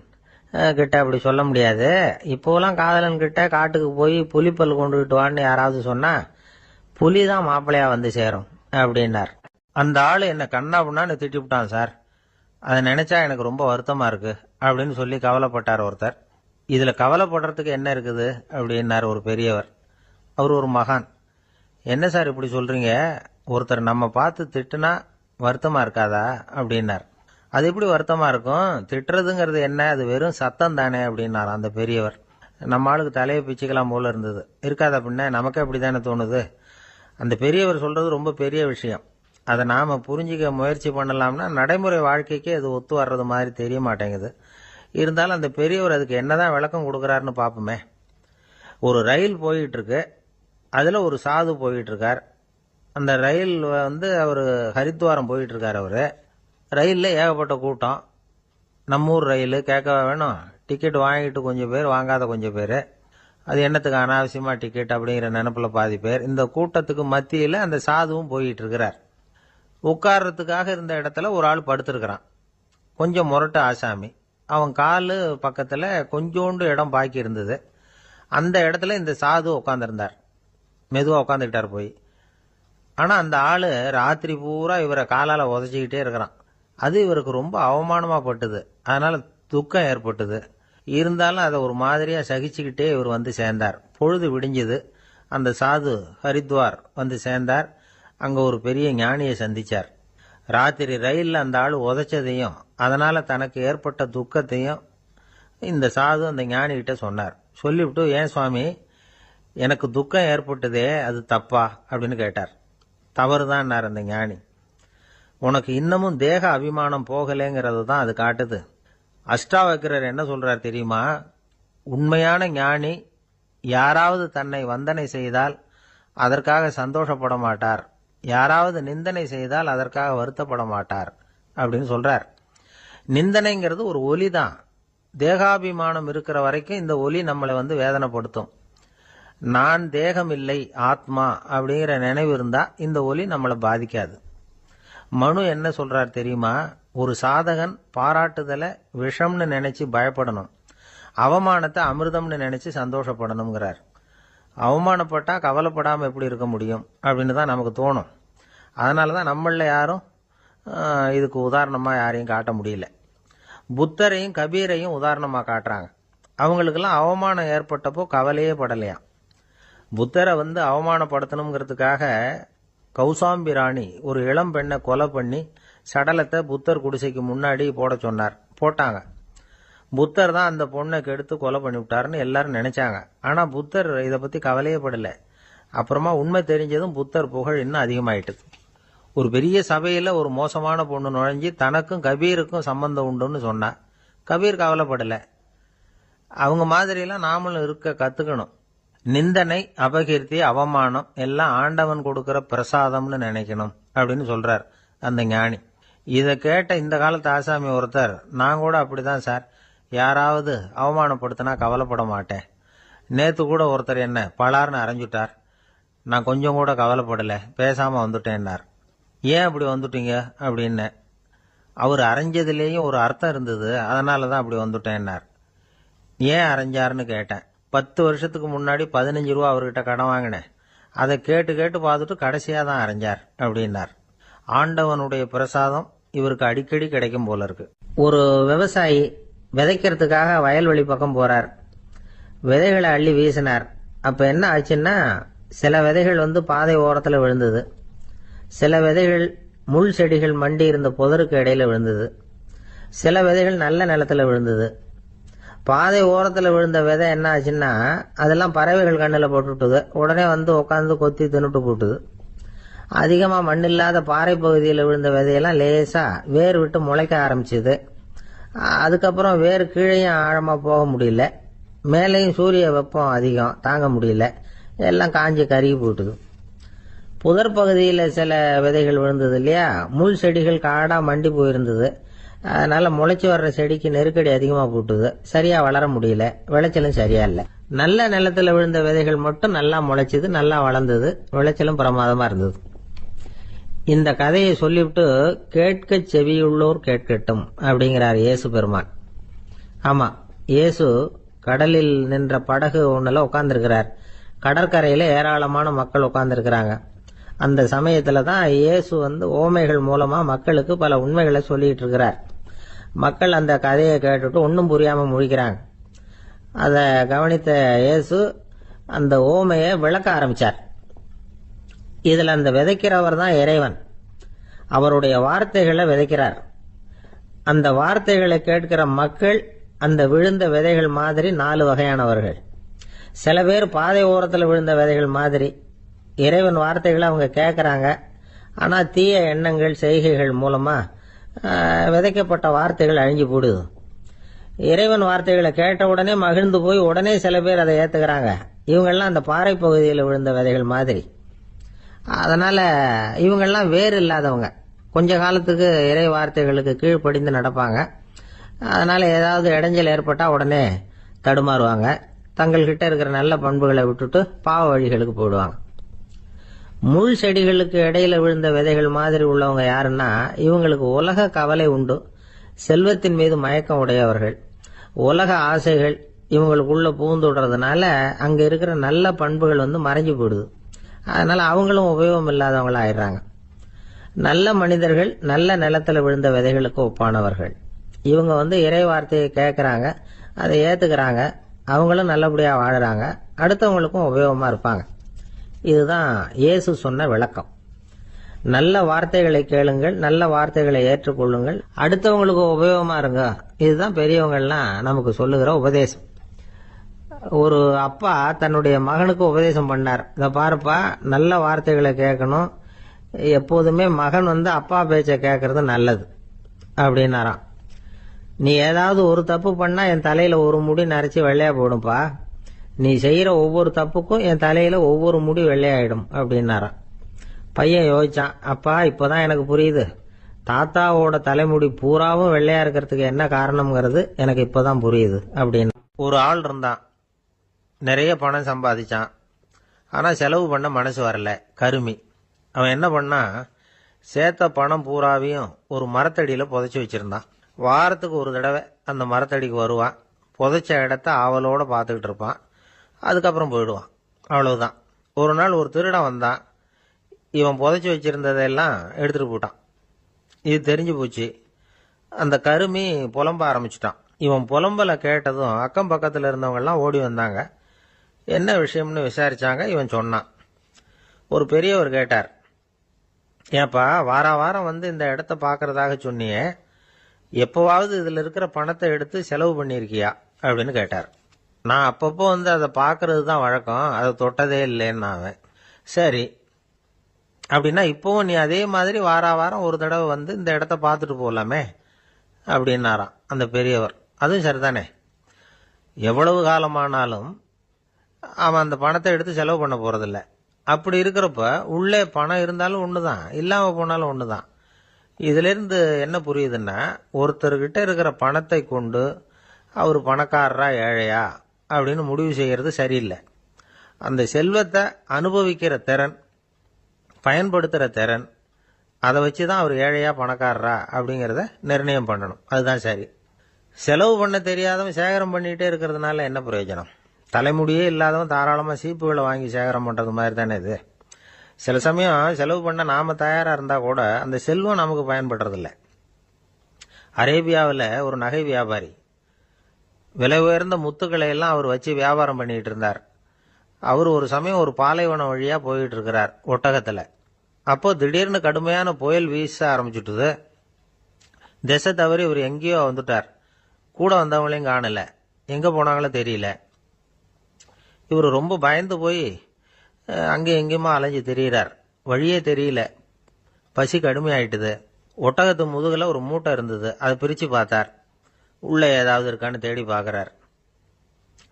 கிட்ட அப்படி சொல்ல முடியாது. இப்போலாம் காதலன் கிட்ட காட்டுக்கு போய் புலிப்பல் கொண்டுகிட்டு வான்னு யாராவது சொன்னா புலி தான் மாப்பிள்ளையா வந்து சேரும் அப்படின்னார். அந்த ஆள் என்ன கண்ணா புண்ணான்னு திட்டிவிட்டான் சார், அதை நினைச்சா எனக்கு ரொம்ப வருத்தமா இருக்கு அப்படின்னு சொல்லி கவலைப்பட்டார் ஒருத்தர். இதுல கவலைப்படுறதுக்கு என்ன இருக்குது அப்படின்னார் ஒரு பெரியவர். அவர் ஒரு மகான். என்ன சார் இப்படி சொல்றீங்க, ஒருத்தர் நம்ம பார்த்து திட்டுனா வருத்தமா இருக்காதா அப்படின்னார். அது எப்படி வருத்தமா இருக்கும், திட்டுறதுங்கிறது என்ன, அது வெறும் சத்தம் தானே அப்படின்னார் அந்த பெரியவர். நம்ம ஆளுக்கு தலையை பிச்சுக்கலாம் போல இருந்தது. இருக்காது அப்படின்னா நமக்கே அப்படித்தானே தோணுது. அந்த பெரியவர் சொல்றது ரொம்ப பெரிய விஷயம். அதை நாம புரிஞ்சிக்க முயற்சி பண்ணலாம்னா நடைமுறை வாழ்க்கைக்கு அது ஒத்து வர்றது மாதிரி தெரிய மாட்டேங்குது. இருந்தாலும் அந்த பெரியவர் அதுக்கு என்னதான் விளக்கம் கொடுக்குறாருன்னு பார்ப்போமே. ஒரு ரயில் போயிட்டு இருக்கு, அதுல ஒரு சாது போயிட்டு இருக்கார். அந்த ரயில் அவர் ஹரித்வாரம் போயிட்டு இருக்கார். அவரு ரயில்ல ஏகப்பட்ட கூட்டம். நம்ம ஊர் ரயில் கேட்க வேணும், டிக்கெட் வாங்கிட்டு கொஞ்சம் பேர், வாங்காத கொஞ்சம் பேர். அது என்னத்துக்கு அனாவசியமா டிக்கெட் அப்படிங்கிற நினைப்புல பாதி பேர். இந்த கூட்டத்துக்கு மத்தியில அந்த சாதுவும் போயிட்டு இருக்கிறார். உட்கார்றதுக்காக இருந்த இடத்துல ஒரு ஆள் படுத்திருக்கிறான், கொஞ்சம் முரட்டு ஆசாமி. அவன் காலு பக்கத்துல கொஞ்சோண்டு இடம் பாக்கி இருந்தது. அந்த இடத்துல இந்த சாது உட்காந்துருந்தார். மெதுவா உட்காந்துக்கிட்டார் போய். ஆனா அந்த ஆளு ராத்திரி பூரா இவரை காலால உதச்சிக்கிட்டே இருக்கிறான். அது இவருக்கு ரொம்ப அவமானமா பட்டுது. அதனால துக்கம் ஏற்பட்டது. இருந்தாலும் அதை ஒரு மாதிரியா சகிச்சுக்கிட்டே இவர் வந்து சேர்ந்தார். பொழுது விடிஞ்சது. அந்த சாது ஹரித்வார் வந்து சேர்ந்தார். அங்க ஒரு பெரிய ஞானியை சந்திச்சார். ராத்திரி ரயில்ல அந்த ஆள் உதைச்சதையும் அதனால தனக்கு ஏற்பட்ட துக்கத்தையும் இந்த சாது அந்த ஞானி கிட்ட சொன்னார். சொல்லிவிட்டு, ஏன் சுவாமி, எனக்கு துக்கம் ஏற்பட்டதே அது தப்பா அப்படின்னு கேட்டார். தவறுதான் அந்த ஞானி. உனக்கு இன்னமும் தேக அபிமானம் போகலேங்கிறது தான் அது காட்டுது. அஷ்டாவக்கிரர் என்ன சொல்றார் தெரியுமா, உண்மையான ஞானி யாராவது தன்னை வந்தனை செய்தால் அதற்காக சந்தோஷப்பட மாட்டார், யாராவது நிந்தனை செய்தால் அதற்காக வருத்தப்பட மாட்டார் அப்படின்னு சொல்றார். நிந்தனைங்கிறது ஒரு ஒலி தான். தேகாபிமானம் இருக்கிற வரைக்கும் இந்த ஒலி நம்மளை வேதனைப்படுத்தும். நான் தேகம் இல்லை, ஆத்மா அப்படிங்கிற நினைவு இருந்தா இந்த ஒலி நம்மளை பாதிக்காது. மனு என்ன சொல்றார் தெரியுமா, ஒரு சாதகன் பாராட்டுதலை விஷம்னு நினைச்சு பயப்படணும், அவமானத்தை அமிர்தம்னு நினைச்சு சந்தோஷப்படணுங்கிறார். அவமானப்பட்டா கவலைப்படாம எப்படி இருக்க முடியும் அப்படின்னு தான் நமக்கு தோணும். அதனாலதான் நம்மள யாரும் இதுக்கு உதாரணமா யாரையும் காட்ட முடியல. புத்தரையும் கபீரையும் உதாரணமா காட்டுறாங்க. அவங்களுக்கெல்லாம் அவமானம் ஏற்பட்டப்போ கவலையே படலையாம். புத்தரை அவமானப்படுத்தணுங்கிறதுக்காக கௌசாம்பி ராணி ஒரு இளம் பெண்ணை கொலை பண்ணி சடலத்தை புத்தர் குடிசைக்கு முன்னாடி போட சொன்னார். போட்டாங்க. புத்தர் தான் அந்த பொண்ணை கெடுத்து கொலை பண்ணி விட்டாருன்னு எல்லாரும் நினைச்சாங்க. ஆனா புத்தர் இதை பத்தி கவலையே படல. அப்புறமா உண்மை தெரிஞ்சதும் புத்தர் புகழ் இன்னும் அதிகமாயிட்டு. ஒரு பெரிய சபையில ஒரு மோசமான பொண்ணு நுழைஞ்சி தனக்கும் கபீருக்கும் சம்பந்தம் உண்டுன்னு சொன்னா கபீர் கவலைப்படல. அவங்க மாதிரியெல்லாம் நாமளும் இருக்க கத்துக்கணும். நிந்தனை, அபகீர்த்தி, அவமானம் எல்லாம் ஆண்டவன் கொடுக்கிற பிரசாதம்னு நினைக்கணும் அப்படின்னு சொல்றார் அந்த ஞானி. இதை கேட்ட இந்த காலத்து ஆசாமி ஒருத்தர், நான் கூட அப்படிதான் சார், யாராவது அவமானப்படுத்தினா கவலைப்பட மாட்டேன். நேத்து கூட ஒருத்தர் என்ன பலார்னு அரைஞ்சுட்டார், நான் கொஞ்சம் கூட கவலைப்படல, பேசாம வந்துட்டேன்னார். ஏன் அப்படி வந்துட்டீங்க அப்படின்னு. அவர் அரைஞ்சதுலேயும் ஒரு அர்த்தம் இருந்தது, அதனாலதான் அப்படி வந்துட்டேன்னார். ஏன் அரைஞ்சாருன்னு கேட்டேன். 10 வருஷத்துக்கு முன்னாடி 15 ரூபா அவர்கிட்ட கடன் வாங்கினேன், அதை கேட்டு கேட்டு பார்த்துட்டு கடைசியா தான் அரைஞ்சார் அப்படின்னார். ஆண்டவனுடைய பிரசாதம் இவருக்கு அடிக்கடி கிடைக்கும் போல இருக்கு. ஒரு விவசாயி விதைக்கிறதுக்காக வயல்வெளி பக்கம் போறார். விதைகளை அள்ளி வீசினார். அப்ப என்ன ஆச்சுன்னா, சில விதைகள் பாதை ஓரத்துல விழுந்தது, சில விதைகள் முள் செடிகள் மண்டி இருந்த புதருக்கு இடையில விழுந்தது, சில விதைகள் நல்ல நிலத்துல விழுந்தது. பாதை ஓரத்துல விழுந்த விதை என்ன ஆச்சுன்னா, அதெல்லாம் பறவைகள் கண்ணில் போட்டுட்டுது. உடனே உட்காந்து கொத்தி தின்னுட்டு போட்டுது. அதிகமா மண் இல்லாத பாறை பகுதியில் விழுந்த விதையெல்லாம் லேசா வேர் விட்டு முளைக்க ஆரம்பிச்சுது. அதுக்கப்புறம் வேறு கீழேயும் ஆழமாக போக முடியல, மேலேயும் சூரிய வெப்பம் அதிகம் தாங்க முடியல, எல்லாம் காஞ்சி கருகி போட்டுது. புதர் பகுதியில் சில விதைகள் விழுந்தது இல்லையா, முள் செடிகள் காடாக மண்டி போயிருந்தது. அதனால முளைச்சி வர்ற செடிக்கு நெருக்கடி அதிகமாக போட்டுது, சரியா வளர முடியல, விளைச்சலும் சரியா இல்லை. நல்ல நிலத்துல விழுந்த விதைகள் மட்டும் நல்லா முளைச்சிது, நல்லா வளர்ந்தது, விளைச்சலும் பிரமாதமா இருந்தது. இந்த கதையை சொல்லிவிட்டு கேட்க செவியுள்ளோர் கேட்கட்டும் அப்படிங்கிறார் இயேசு பெருமான். ஆமா, இயேசு கடலில் நின்ற படகு ஒண்ணுல உட்கார்ந்துருக்கிறார். கடற்கரையில ஏராளமான மக்கள் உட்கார்ந்துருக்கிறாங்க. அந்த சமயத்துல தான் இயேசு ஓமைகள் மூலமா மக்களுக்கு பல உண்மைகளை சொல்லிட்டு இருக்கிறார். மக்கள் அந்த கதையை கேட்டுட்டு ஒன்னும் புரியாம முழிக்கிறாங்க. அத கவனித்த இயேசு அந்த ஓமையை விளக்க ஆரம்பிச்சார். இதுல அந்த விதைக்கிறவர் தான் இறைவன். அவருடைய வார்த்தைகளை விதைக்கிறார். அந்த வார்த்தைகளை கேட்கிற மக்கள் அந்த விழுந்த விதைகள் மாதிரி 4 வகையானவர்கள். சில பேர் பாதை ஓரத்தில் விழுந்த விதைகள் மாதிரி. இறைவன் வார்த்தைகளை அவங்க கேட்கறாங்க, ஆனா தீய எண்ணங்கள் செய்கைகள் மூலமா விதைக்கப்பட்ட வார்த்தைகள் அழிஞ்சு போடுது. இறைவன் வார்த்தைகளை கேட்ட உடனே மகிழ்ந்து போய் உடனே சில பேர் அதை ஏத்துக்கிறாங்க. இவங்கெல்லாம் அந்த பாறை பகுதியில் விழுந்த விதைகள் மாதிரி. அதனால இவங்கெல்லாம் வேறு இல்லாதவங்க, கொஞ்ச காலத்துக்கு இறை வார்த்தைகளுக்கு கீழ்ப்படிந்து நடப்பாங்க. அதனால ஏதாவது இடைஞ்சல் ஏற்பட்டா உடனே தடுமாறுவாங்க, தங்கள்கிட்ட இருக்கிற நல்ல பண்புகளை விட்டுட்டு பாவ வழிகளுக்கு போயிடுவாங்க. முள் செடிகளுக்கு இடையில விழுந்த விதைகள் மாதிரி உள்ளவங்க யாருன்னா, இவங்களுக்கு உலக கவலை உண்டு, செல்வத்தின் மீது மயக்கம் உடையவர்கள், உலக ஆசைகள் இவங்களுக்குள்ள புகுந்துடுறதுனால அங்க இருக்கிற நல்ல பண்புகள் மறைஞ்சு போயிடுது. அதனால அவங்களும் உபயோகம் இல்லாதவங்களா ஆயிடுறாங்க. நல்ல மனிதர்கள் நல்ல நிலத்துல விழுந்த விதைகளுக்கு ஒப்பானவர்கள். இவங்க இறை வார்த்தையை கேட்கறாங்க, அதை ஏத்துக்கிறாங்க, அவங்களும் நல்லபடியா வாழறாங்க, அடுத்தவங்களுக்கும் உபயோகமா இருப்பாங்க. இதுதான் இயேசு சொன்ன விளக்கம். நல்ல வார்த்தைகளை கேளுங்கள், நல்ல வார்த்தைகளை ஏற்றுக்கொள்ளுங்கள், அடுத்தவங்களுக்கு உபயோகமா இருங்க. இதுதான் பெரியவங்கள்லாம் நமக்கு சொல்லுகிற உபதேசம். ஒரு அப்பா தன்னுடைய மகனுக்கு உபதேசம் பண்ணார். இத பாருப்பா, நல்ல வார்த்தைகளை கேட்கணும், எப்போதுமே மகன் அப்பா பேச்ச கேட்கறது நல்லது அப்படின்னாராம். நீ ஏதாவது ஒரு தப்பு பண்ணா என் தலையில ஒரு முடி நரைச்சி வெள்ளையா போடும்பா, நீ செய்யற ஒவ்வொரு தப்புக்கும் என் தலையில ஒவ்வொரு முடி வெள்ளையாயிடும் அப்படின்னாராம். பையன் யோசிச்சான், அப்பா இப்பதான் எனக்கு புரியுது, தாத்தாவோட தலைமுடி பூராவும் வெள்ளையா இருக்கிறதுக்கு என்ன காரணம்ங்கிறது எனக்கு இப்பதான் புரியுது அப்படின்னு. ஒரு ஆள் இருந்தான், நிறைய பணம் சம்பாதிச்சான், ஆனா செலவு பண்ண மனசு வரல, கருமி. அவன் என்ன பண்ணா, சேர்த்த பணம் பூராவையும் ஒரு மரத்தடியில புதைச்சி வச்சிருந்தான். வாரத்துக்கு ஒரு தடவை அந்த மரத்தடிக்கு வருவான், புதைச்ச இடத்த ஆவலோட பார்த்துக்கிட்டு இருப்பான், அதுக்கப்புறம் போயிடுவான். அவ்வளவுதான். ஒரு நாள் ஒரு திருடன் வந்தான், இவன் புதைச்சி வச்சிருந்ததெல்லாம் எடுத்துட்டு போட்டான். இது தெரிஞ்சு போச்சு. அந்த கருமி புலம்ப ஆரம்பிச்சுட்டான். இவன் புலம்பலை கேட்டதும் அக்கம் பக்கத்தில் இருந்தவங்க எல்லாம் ஓடி வந்தாங்க. என்ன விஷயம்னு விசாரிச்சாங்க. இவன் சொன்னான். ஒரு பெரியவர் கேட்டார், ஏப்பா வாரம் இந்த இடத்த பாக்கிறதாக சொன்னியே, எப்பவாவது இதுல இருக்கிற பணத்தை எடுத்து செலவு பண்ணிருக்கியா அப்படின்னு கேட்டார். நான் அப்பப்போ அதை பாக்குறது தான் வழக்கம், அதை தொட்டதே இல்லைன்னு அவன். சரி, அப்படின்னா இப்பவும் நீ அதே மாதிரி வாரம் ஒரு தடவை இந்த இடத்த பார்த்துட்டு போகலாமே அப்படின்னாராம் அந்த பெரியவர். அதுவும் சரிதானே, எவ்வளவு காலமானாலும் அவன் அந்த பணத்தை எடுத்து செலவு பண்ண போறதில்ல. அப்படி இருக்கிறப்ப உள்ளே பணம் இருந்தாலும் ஒண்ணுதான், இல்லாம போனாலும் ஒண்ணுதான். இதுல இருந்து என்ன புரியுதுன்னா, ஒருத்தர்கிட்ட இருக்கிற பணத்தை கொண்டு அவர் பணக்காரரா ஏழையா அப்படின்னு முடிவு செய்யறது சரியில்லை. அந்த செல்வத்தை அனுபவிக்கிற திறன், பயன்படுத்துற திறன், அதை வச்சுதான் அவர் ஏழையா பணக்காரரா அப்படிங்கறத நிர்ணயம் பண்ணணும். அதுதான் சரி. செலவு பண்ண தெரியாதவன் சேகரம் பண்ணிட்டே இருக்கிறதுனால என்ன பிரயோஜனம்? தலைமுடியே இல்லாதவன் தாராளமா சீப்புகளை வாங்கி சேகரம் பண்றது மாதிரி தானே இது. சில சமயம் செலவு பண்ண நாம தயாரா இருந்தா கூட அந்த செல்வம் நமக்கு பயன்படுறதில்ல. அரேபியாவில் ஒரு நகை வியாபாரி விலை உயர்ந்த முத்துக்களை எல்லாம் அவர் வச்சு வியாபாரம் பண்ணிட்டு இருந்தார். அவர் ஒரு சமயம் ஒரு பாலைவனம் வழியா போயிட்டு இருக்கிறார் ஒட்டகத்துல. அப்போ திடீர்னு கடுமையான புயல் வீச ஆரம்பிச்சுட்டுது. திசை தவறி இவர் எங்கேயோ வந்துட்டார். கூட வந்தவங்களையும் காணல, எங்க போனாங்களோ தெரியல. இவர் ரொம்ப பயந்து போய் அங்கே எங்கேயுமா அலைஞ்சு திரியிறார். வழியே தெரியல, பசி கடுமையாயிட்டுது. ஒட்டகத்து முதுகுல ஒரு மூட்டை இருந்தது, அதை பிரிச்சு பார்த்தார். உள்ள ஏதாவது இருக்கான்னு தேடி பார்க்கறார்.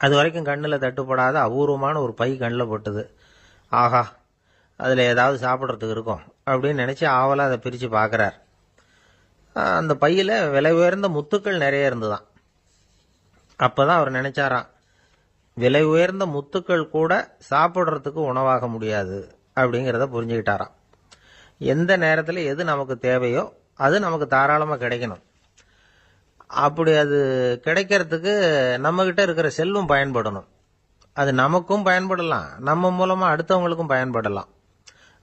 அது வரைக்கும் கண்ணில் தட்டுப்படாத அபூர்வமான ஒரு பை கண்ணில் பட்டுது. ஆஹா, அதில் ஏதாவது சாப்பிட்றதுக்கு இருக்கும் அப்படின்னு நினச்சி ஆவலாக அதை பிரித்து பார்க்குறார். அந்த பையில் விலை உயர்ந்த முத்துக்கள் நிறைய இருந்துதான். அப்போ தான் அவர் நினைச்சாராம், விலை உயர்ந்த முத்துக்கள் கூட சாப்பிட்றதுக்கு உணவாக முடியாது அப்படிங்கிறத புரிஞ்சுக்கிட்டாராம். எந்த நேரத்தில் எது நமக்கு தேவையோ அது நமக்கு தாராளமாக கிடைக்கணும். அப்படி அது கிடைக்கிறதுக்கு நம்மகிட்ட இருக்கிற செல்வம் பயன்படணும். அது நமக்கும் பயன்படலாம், நம்ம மூலமாக அடுத்தவங்களுக்கும் பயன்படலாம்.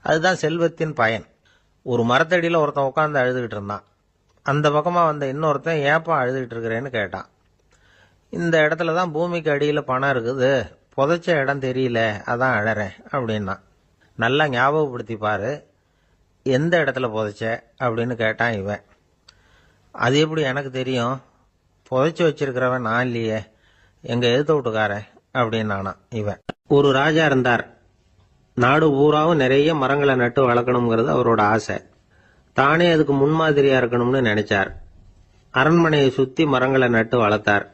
அதுதான் செல்வத்தின் பயன். ஒரு மரத்தடியில் ஒருத்தன் உட்காந்து அழுதுகிட்டு இருந்தான். அந்த பக்கமாக வந்த இன்னொருத்தன் ஏப்பா அழுதுகிட்டு இருக்கிறேன்னு கேட்டான். இந்த இடத்துல தான் பூமிக்கு அடியில் பணம் இருக்குது, புதைச்ச இடம் தெரியல, அதான் அழறேன் அப்படின்னா. நல்லா ஞாபகப்படுத்தி பாரு, எந்த இடத்துல புதைச்ச அப்படின்னு கேட்டான் இவன். அது எப்படி எனக்கு தெரியும், புதைச்சி வச்சிருக்கிறவன் நான் இல்லையே, எங்க எதிர்த்த வீட்டுக்காரன் அப்படின்னானா இவன். ஒரு ராஜா இருந்தார். நாடு பூராவும் நிறைய மரங்களை நட்டு வளர்க்கணுங்கிறது அவரோட ஆசை. தானே அதுக்கு முன்மாதிரியா இருக்கணும்னு நினைச்சார். அரண்மனையை சுத்தி மரங்களை நட்டு வளர்த்தார்.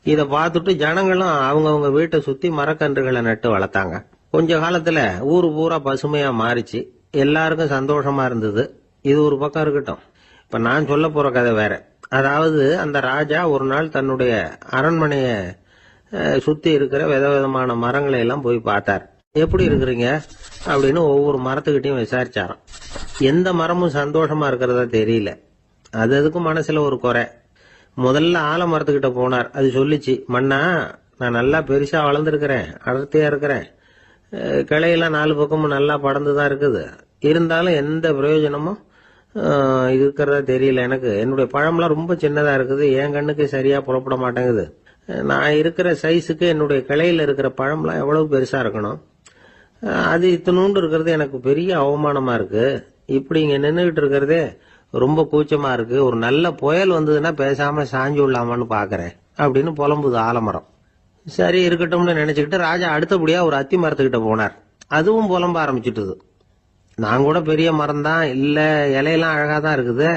இதை பார்த்துட்டு ஜனங்களும் அவங்கவுங்க வீட்டை சுத்தி மரக்கன்றுகளை நட்டு வளர்த்தாங்க. கொஞ்ச காலத்துல ஊரு பூரா பசுமையா மாறிச்சு. எல்லாருக்கும் சந்தோஷமா இருந்தது. இது ஒரு பக்கம் இருக்கட்டும். இப்ப நான் சொல்ல போற கதை வேற. அதாவது அந்த ராஜா ஒரு நாள் தன்னுடைய அரண்மனைய சுத்தி இருக்கிற விதவிதமான மரங்களை எல்லாம் போய் பார்த்தார். எப்படி இருக்கிறீங்க அப்படின்னு ஒவ்வொரு மரத்துக்கிட்டையும் விசாரிச்சாராம். எந்த மரமும் சந்தோஷமா இருக்கிறதா தெரியல. அதுக்கும் மனசுல ஒரு குறை. முதல்ல ஆலமரத்துக்கிட்ட போனார். அது சொல்லிச்சு, மண்ணா நான் நல்லா பெருசா வளர்ந்துருக்கிறேன், அடர்த்தியா இருக்கிறேன், கிளையெல்லாம் 4 பக்கமும் நல்லா படர்ந்துதான் இருக்குது, இருந்தாலும் எந்த பிரயோஜனமும் இருக்கிறதா தெரியல எனக்கு. என்னுடைய பழம்லாம் ரொம்ப சின்னதா இருக்குது, என் கண்ணுக்கு சரியா புறப்பட மாட்டேங்குது. நான் இருக்கிற சைஸுக்கு என்னுடைய கிளையில இருக்கிற பழம்லாம் எவ்வளவு பெருசா இருக்கணும், அது இத்தினூண்டு இருக்கிறது எனக்கு பெரிய அவமானமா இருக்கு. இப்படி இங்க நின்றுகிட்டு இருக்கிறதே ரொம்ப கூச்சமா இருக்கு. ஒரு நல்ல புயல் வந்ததுன்னா பேசாம சாஞ்சு விடலாமான்னு பாக்குறேன் அப்படின்னு புலம்புது ஆலமரம். சரி இருக்கட்டும்னு நினைச்சுக்கிட்டு ராஜா அடுத்தபடியா ஒரு அத்தி மரத்துக்கிட்ட போனார். அதுவும் புலம்ப ஆரம்பிச்சுட்டுது. நான் கூட பெரிய மரம் தான், இல்ல இலையெல்லாம் அழகா தான் இருக்குது,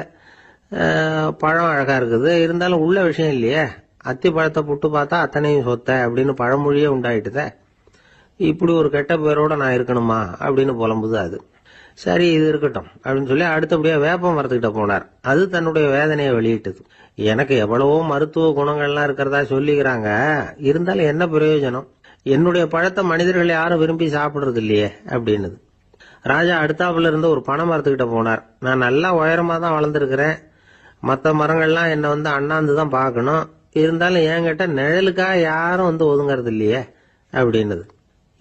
பழம் அழகா இருக்குது, இருந்தாலும் உள்ள விஷயம் இல்லையே, அத்தி பழத்தை புட்டு பார்த்தா அத்தனையும் சொத்த அப்படின்னு பழமொழியே உண்டாயிட்டுதே. இப்படி ஒரு கெட்ட பேரோட நான் இருக்கணுமா அப்படின்னு புலம்புது அது. சரி இது இருக்கட்டும் அப்படின்னு சொல்லி அடுத்தபடியா வேப்ப மரத்துக்கிட்ட போனார். அது தன்னுடைய வேதனையை வெளியிட்டது. எனக்கு எவ்வளவோ மருத்துவ குணங்கள்லாம் இருக்கிறதா சொல்லிக்கிறாங்க, இருந்தாலும் என்ன பிரயோஜனம், என்னுடைய பழத்தை மனிதர்கள் யாரும் விரும்பி சாப்பிடுறது இல்லையே அப்படின்னுது. ராஜா அடுத்தாப்புல இருந்து ஒரு பனை மரத்துக்கிட்ட போனார். நான் நல்லா உயரமா தான் வளர்ந்துருக்கிறேன், மற்ற மரங்கள்லாம் என்னை வந்து அண்ணாந்து தான் பார்க்கணும், இருந்தாலும் என்கிட்ட நிழலுக்காக யாரும் வந்து ஒதுங்கிறது இல்லையே அப்படின்னுது.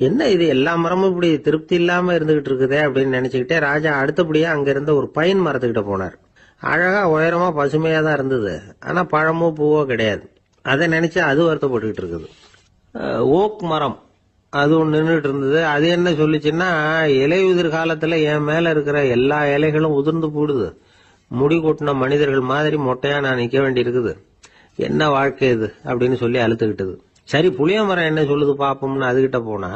என்ன இது எல்லா மரமும் இப்படி திருப்தி இல்லாம இருந்துகிட்டு இருக்குதே அப்படின்னு நினைச்சுக்கிட்டே ராஜா அடுத்தபடியா அங்க இருந்த ஒரு பைன் மரத்துக்கிட்ட போனார். அழகா உயரமா பசுமையா தான் இருந்தது, ஆனா பழமோ பூவோ கிடையாது. அதை நினைச்சு அது வருத்தப்பட்டுக்கிட்டு இருக்குது. ஓக் மரம் அது ஒன்று நின்றுட்டு இருந்தது. அது என்ன சொல்லிச்சுன்னா, இலையுதிர் காலத்துல என் மேல இருக்கிற எல்லா இலைகளும் உதிர்ந்து போடுது, முடி கொட்டின மனிதர்கள் மாதிரி மொட்டையா நான் நிக்க வேண்டி இருக்குது, என்ன வாழ்க்கை இது அப்படின்னு சொல்லி அழுத்துக்கிட்டது. சரி புளிய மரம் என்ன சொல்லுது பாப்போம்னு அதுகிட்ட போனா,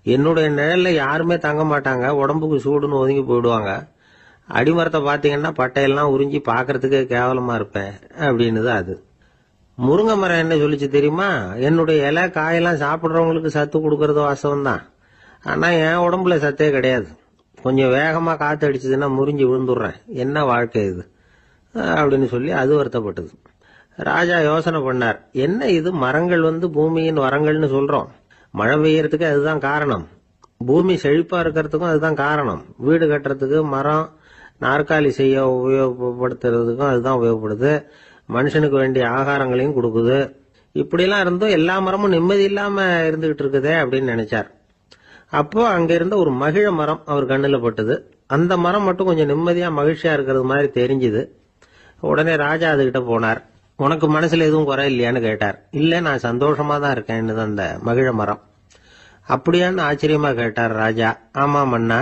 என்னுடைய நிழல்ல யாருமே தங்க மாட்டாங்க, உடம்புக்கு சூடுன்னு ஒதுங்கி போயிடுவாங்க, அடிமரத்தை பாத்தீங்கன்னா பட்டையெல்லாம் உறிஞ்சி பாக்குறதுக்கு கேவலமா இருப்பேன் அப்படின்னுது அது. முருங்கை மரம் என்ன சொல்லிச்சு தெரியுமா, என்னுடைய இலை காயெல்லாம் சாப்பிட்றவங்களுக்கு சத்து கொடுக்கறது வாசம் தான், ஆனா என் உடம்புல சத்தே கிடையாது, கொஞ்சம் வேகமா காத்து அடிச்சதுன்னா முறிஞ்சு விழுந்துடுறேன், என்ன வாழ்க்கை இது அப்படின்னு சொல்லி அது வருத்தப்பட்டது. ராஜா யோசனை பண்ணார், என்ன இது மரங்கள் வந்து பூமியின் வரங்கள்னு சொல்றோம், மழை பெய்யறதுக்கு அதுதான் காரணம், பூமி செழிப்பா இருக்கிறதுக்கும் அதுதான் காரணம், வீடு கட்டுறதுக்கு மரம், நாற்காலி செய்ய உபயோகப்படுத்துறதுக்கும் அதுதான் உபயோகப்படுது, மனுஷனுக்கு வேண்டிய ஆகாரங்களையும் கொடுக்குது, இப்படிலாம் இருந்தும் எல்லா மரமும் நிம்மதி இல்லாம இருந்துகிட்டு இருக்குதே அப்படின்னு நினைச்சார். அப்போ அங்க இருந்த ஒரு மகிழ மரம் அவர் கண்ணுல பட்டது. அந்த மரம் மட்டும் கொஞ்சம் நிம்மதியா மகிழ்ச்சியா இருக்கிறது மாதிரி தெரிஞ்சுது. உடனே ராஜா அதுகிட்ட போனார். உனக்கு மனசுல எதுவும் குறை இல்லையான்னு கேட்டார். இல்ல நான் சந்தோஷமா தான் இருக்கேன்னு அந்த மகிழ மரம். அப்படியான்னு ஆச்சரியமா கேட்டார் ராஜா. ஆமா மன்னா,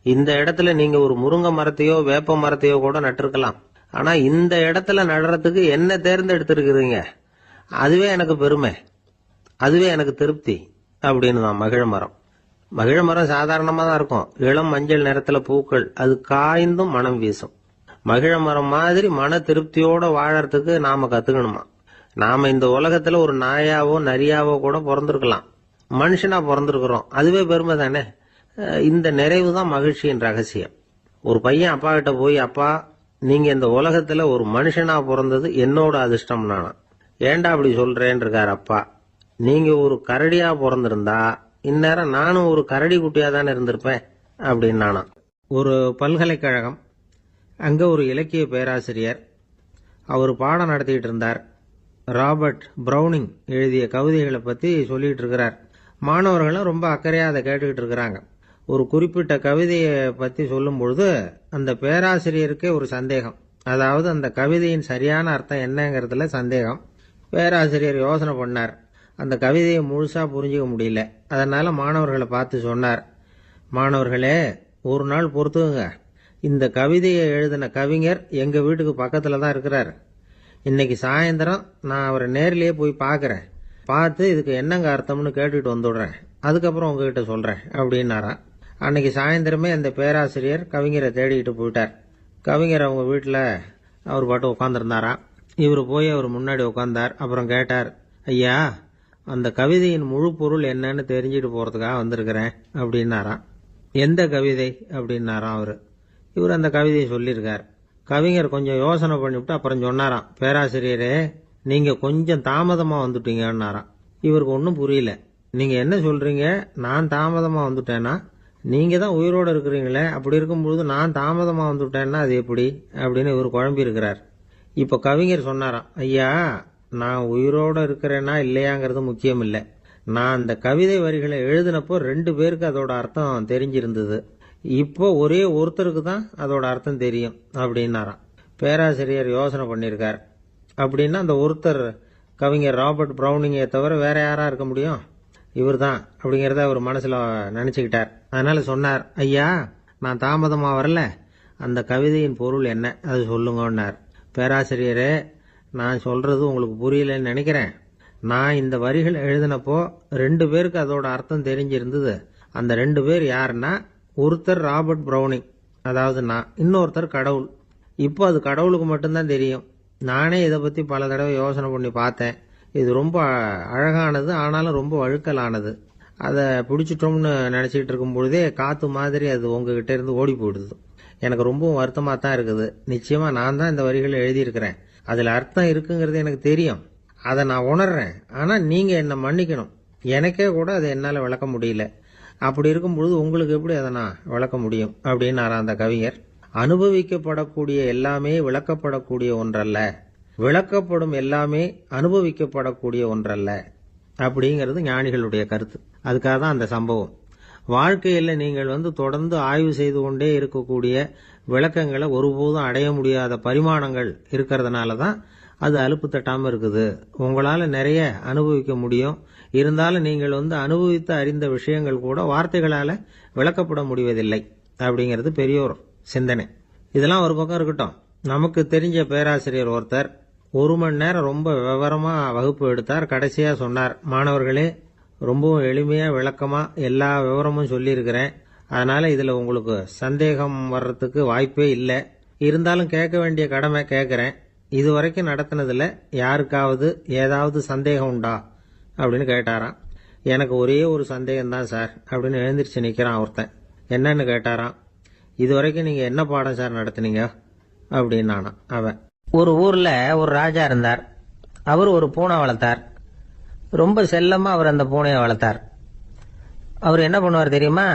இந்த இடத்துல நீங்க ஒரு முருங்கை மரத்தையோ வேப்ப மரத்தையோ கூட நட்டிருக்கலாம், ஆனா இந்த இடத்துல நடுறதுக்கு என்ன தேர்ந்தெடுத்திருக்கிறீங்க, அதுவே எனக்கு பெருமை, அதுவே எனக்கு திருப்தி அப்படின்னு தான் மகிழ மரம். மகிழ மரம் சாதாரணமா தான் இருக்கும், இளம் மஞ்சள் நிறத்துல பூக்கள், அது காய்ந்தும் மனம் வீசும். மகிழ மரம் மாதிரி மன திருப்தியோட வாழறதுக்கு நாம கத்துக்கணுமா. நாம இந்த உலகத்துல ஒரு நாயாவோ நரியாவோ கூட பிறந்திருக்கலாம், மனுஷனா பிறந்திருக்கிறோம், அதுவே பெருமை தானே. இந்த நிறைவு தான் மகிழ்ச்சியின் ரகசியம். ஒரு பையன் அப்பா கிட்ட போய், அப்பா நீங்க இந்த உலகத்துல ஒரு மனுஷனா பிறந்தது என்னோட அதிர்ஷ்டம் நானா. ஏண்டா அப்படி சொல்றேன்னு இருக்காரு அப்பா. நீங்க ஒரு கரடியா பிறந்திருந்தா இந்நேரம் நானும் ஒரு கரடி குட்டியா தானே இருந்திருப்பேன் அப்படின்னு நானா. ஒரு பல்கலைக்கழகம், அங்க ஒரு இலக்கிய பேராசிரியர், அவர் பாடம் நடத்திட்டு இருந்தார். ராபர்ட் பிரௌனிங் எழுதிய கவிதைகளை பத்தி சொல்லிட்டு இருக்கிறார். மாணவர்களும் ரொம்ப அக்கறையா அதை கேட்டுக்கிட்டு இருக்கிறாங்க. ஒரு குறிப்பிட்ட கவிதையை பத்தி சொல்லும் பொழுது அந்த பேராசிரியருக்கே ஒரு சந்தேகம். அதாவது அந்த கவிதையின் சரியான அர்த்தம் என்னங்கிறதுல சந்தேகம். பேராசிரியர் யோசனை பண்ணார். அந்த கவிதையை முழுசா புரிஞ்சுக்க முடியல. அதனால மாணவர்களை பார்த்து சொன்னார், மாணவர்களே ஒரு நாள் பொறுத்துக்குங்க, இந்த கவிதையை எழுதின கவிஞர் எங்க வீட்டுக்கு பக்கத்துல தான் இருக்கிறார். இன்னைக்கு சாயந்தரம் நான் அவரை நேரிலேயே போய் பார்க்கறேன், பார்த்து இதுக்கு என்னங்க அர்த்தம்னு கேட்டுட்டு வந்துடுறேன், அதுக்கப்புறம் உங்ககிட்ட சொல்றேன் அப்படின்னாராம். அன்னைக்கு சாயந்தரமே அந்த பேராசிரியர் கவிஞரை தேடிக்கிட்டு போயிட்டார். கவிஞர் அவங்க வீட்டில் அவர் பாட்டு உட்காந்துருந்தாராம். இவர் போய் அவர் முன்னாடி உட்கார்ந்தார். அப்புறம் கேட்டார், ஐயா அந்த கவிதையின் முழு பொருள் என்னன்னு தெரிஞ்சுட்டு போறதுக்காக வந்திருக்கிறேன் அப்படின்னாராம். எந்த கவிதை அப்படின்னாராம் அவரு. இவர் அந்த கவிதையை சொல்லியிருக்கார். கவிஞர் கொஞ்சம் யோசனை பண்ணிவிட்டு அப்புறம் சொன்னாராம், பேராசிரியரே நீங்க கொஞ்சம் தாமதமா வந்துட்டீங்கன்னாராம். இவருக்கு ஒன்றும் புரியல. நீங்க என்ன சொல்றீங்க, நான் தாமதமா வந்துட்டேன்னா? நீங்க தான் உயிரோடு இருக்கிறீங்களே, அப்படி இருக்கும்பொழுது நான் தாமதமா வந்துட்டேன்னா அது எப்படி அப்படின்னு இவர் குழம்பி இருக்கிறார். இப்ப கவிஞர் சொன்னாராம், ஐயா நான் உயிரோட இருக்கிறேன்னா இல்லையாங்கிறது முக்கியம் இல்லை. நான் அந்த கவிதை வரிகளை எழுதினப்போ 2 பேருக்கு அதோட அர்த்தம் தெரிஞ்சிருந்தது. இப்போ ஒரே ஒருத்தருக்கு தான் அதோட அர்த்தம் தெரியும் அப்படின்னாராம். பேராசிரியர் யோசனை பண்ணியிருக்கார். அப்படின்னா அந்த ஒருத்தர் கவிஞர் ராபர்ட் பிரௌனிங்கை தவிர வேற யாரா இருக்க முடியும்? இவர் தான் அப்படிங்கிறத அவர் மனசுல நினைச்சுக்கிட்டார். அதனால சொன்னார், ஐயா நான் தாமதமா வரல, அந்த கவிதையின் பொருள் என்ன அது சொல்லுங்கன்னார். பேராசிரியரே நான் சொல்றது உங்களுக்கு புரியலன்னு நினைக்கிறேன். நான் இந்த வரிகள் எழுதினப்போ 2 பேருக்கு அதோட அர்த்தம் தெரிஞ்சிருந்தது. அந்த 2 பேர் யாருன்னா, ஒருத்தர் ராபர்ட் பிரௌனிங், அதாவது நான், இன்னொருத்தர் கடவுள். இப்போ அது கடவுளுக்கு மட்டும்தான் தெரியும். நானே இதை பத்தி பல தடவை யோசனை பண்ணி பார்த்தேன். இது ரொம்ப அழகானது, ஆனாலும் ரொம்ப வழுக்கலானது. அதை பிடிச்சிட்டோம்னு நினைச்சிட்டு இருக்கும் பொழுதே காத்து மாதிரி அது உங்ககிட்ட இருந்து ஓடி போயிடுது. எனக்கு ரொம்பவும் வருத்தமா தான் இருக்குது. நிச்சயமா நான் தான் இந்த வரிகளை எழுதியிருக்கிறேன், அதுல அர்த்தம் இருக்குங்கிறது எனக்கு தெரியும், அதை நான் உணர்றேன். ஆனா நீங்க என்ன மன்னிக்கணும், எனக்கே கூட அதை என்னால விளக்க முடியல. அப்படி இருக்கும் பொழுது உங்களுக்கு எப்படி அதை நான் விளக்க முடியும் அப்படின்னாரா அந்த கவிஞர். அனுபவிக்கப்படக்கூடிய எல்லாமே விளக்கப்படக்கூடிய ஒன்றல்ல, விளக்கப்படும் எல்லாமே அனுபவிக்கப்படக்கூடிய ஒன்றல்ல அப்படிங்கிறது ஞானிகளுடைய கருத்து. அதுக்காக தான் அந்த சம்பவம். வாழ்க்கையில் நீங்கள் தொடர்ந்து ஆய்வு செய்து கொண்டே இருக்கக்கூடிய விளக்கங்களை ஒருபோதும் அடைய முடியாத பரிமாணங்கள் இருக்கிறதுனால தான் அது அலுப்பு தட்டாமல் இருக்குது. உங்களால் நிறைய அனுபவிக்க முடியும், இருந்தாலும் நீங்கள் அனுபவித்து அறிந்த விஷயங்கள் கூட வார்த்தைகளால் விளக்கப்பட முடிவதில்லை அப்படிங்கிறது பெரியோர் சிந்தனை. இதெல்லாம் ஒரு பக்கம் இருக்கட்டும். நமக்கு தெரிஞ்ச பேராசிரியர் ஒருத்தர் 1 மணி நேரம் ரொம்ப விவரமா வகுப்பு எடுத்தார். கடைசியா சொன்னார், மாணவர்களே ரொம்பவும் எளிமையா விளக்கமா எல்லா விவரமும் சொல்லியிருக்கிறேன், அதனால இதுல உங்களுக்கு சந்தேகம் வர்றதுக்கு வாய்ப்பே இல்லை. இருந்தாலும் கேட்க வேண்டிய கடமை கேட்கிறேன். இதுவரைக்கும் நடத்தினதுல யாருக்காவது ஏதாவது சந்தேகம் உண்டா அப்படின்னு கேட்டாராம். எனக்கு ஒரே ஒரு சந்தேகம் தான் சார் அப்படின்னு எழுந்திரிச்சு நிக்கிறான் ஒருத்தன். என்னன்னு கேட்டாராம். இதுவரைக்கும் நீங்க என்ன பாடம் சார் நடத்தினீங்க அப்படின்னானா அவன். ஒரு ஊர்ல ஒரு ராஜா இருந்தார். அவர் ஒரு பூனை வளர்த்தார். ரொம்ப செல்லமா அவர் அந்த பூனையை வளர்த்தார். அவர் என்ன பண்ணுவார் தெரியுமா,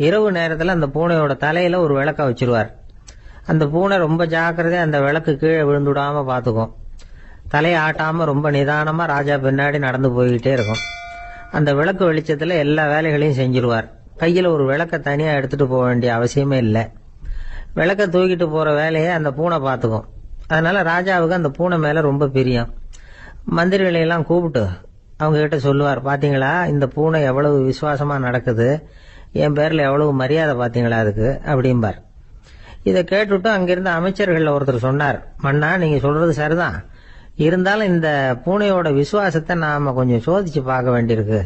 இரவு நேரத்தில் அந்த பூனையோட தலையில ஒரு விளக்க வச்சிருவார். அந்த பூனை ரொம்ப ஜாக்கிரதையா அந்த விளக்கு கீழே விழுந்துடாம பாத்துக்கும். தலையை ஆட்டாம ரொம்ப நிதானமா ராஜா பின்னாடி நடந்து போய்கிட்டே இருக்கும். அந்த விளக்கு வெளிச்சத்துல எல்லா வேலைகளையும் செஞ்சிருவார். கையில ஒரு விளக்க தனியா எடுத்துட்டு போக வேண்டிய அவசியமே இல்லை. விளக்க தூக்கிட்டு போற வேலையை அந்த பூனை பாத்துக்கும். அதனால ராஜாவுக்கு அந்த பூனை மேல ரொம்ப பிரியம். மந்திரிகளை எல்லாம் கூப்பிட்டு அவங்க கிட்ட சொல்லுவார், பாத்தீங்களா இந்த பூனை எவ்வளவு விசுவாசமா நடக்குது, என் பேர்ல எவ்வளவு மரியாதை பாத்தீங்களா அதுக்கு அப்படிம்பார். இதை கேட்டுட்டு அங்கிருந்த அமைச்சர்கள் ஒருத்தர் சொன்னார், மன்னா நீங்க சொல்றது சரிதான், இருந்தாலும் இந்த பூனையோட விசுவாசத்தை நாம கொஞ்சம் சோதிச்சு பார்க்க வேண்டியிருக்கு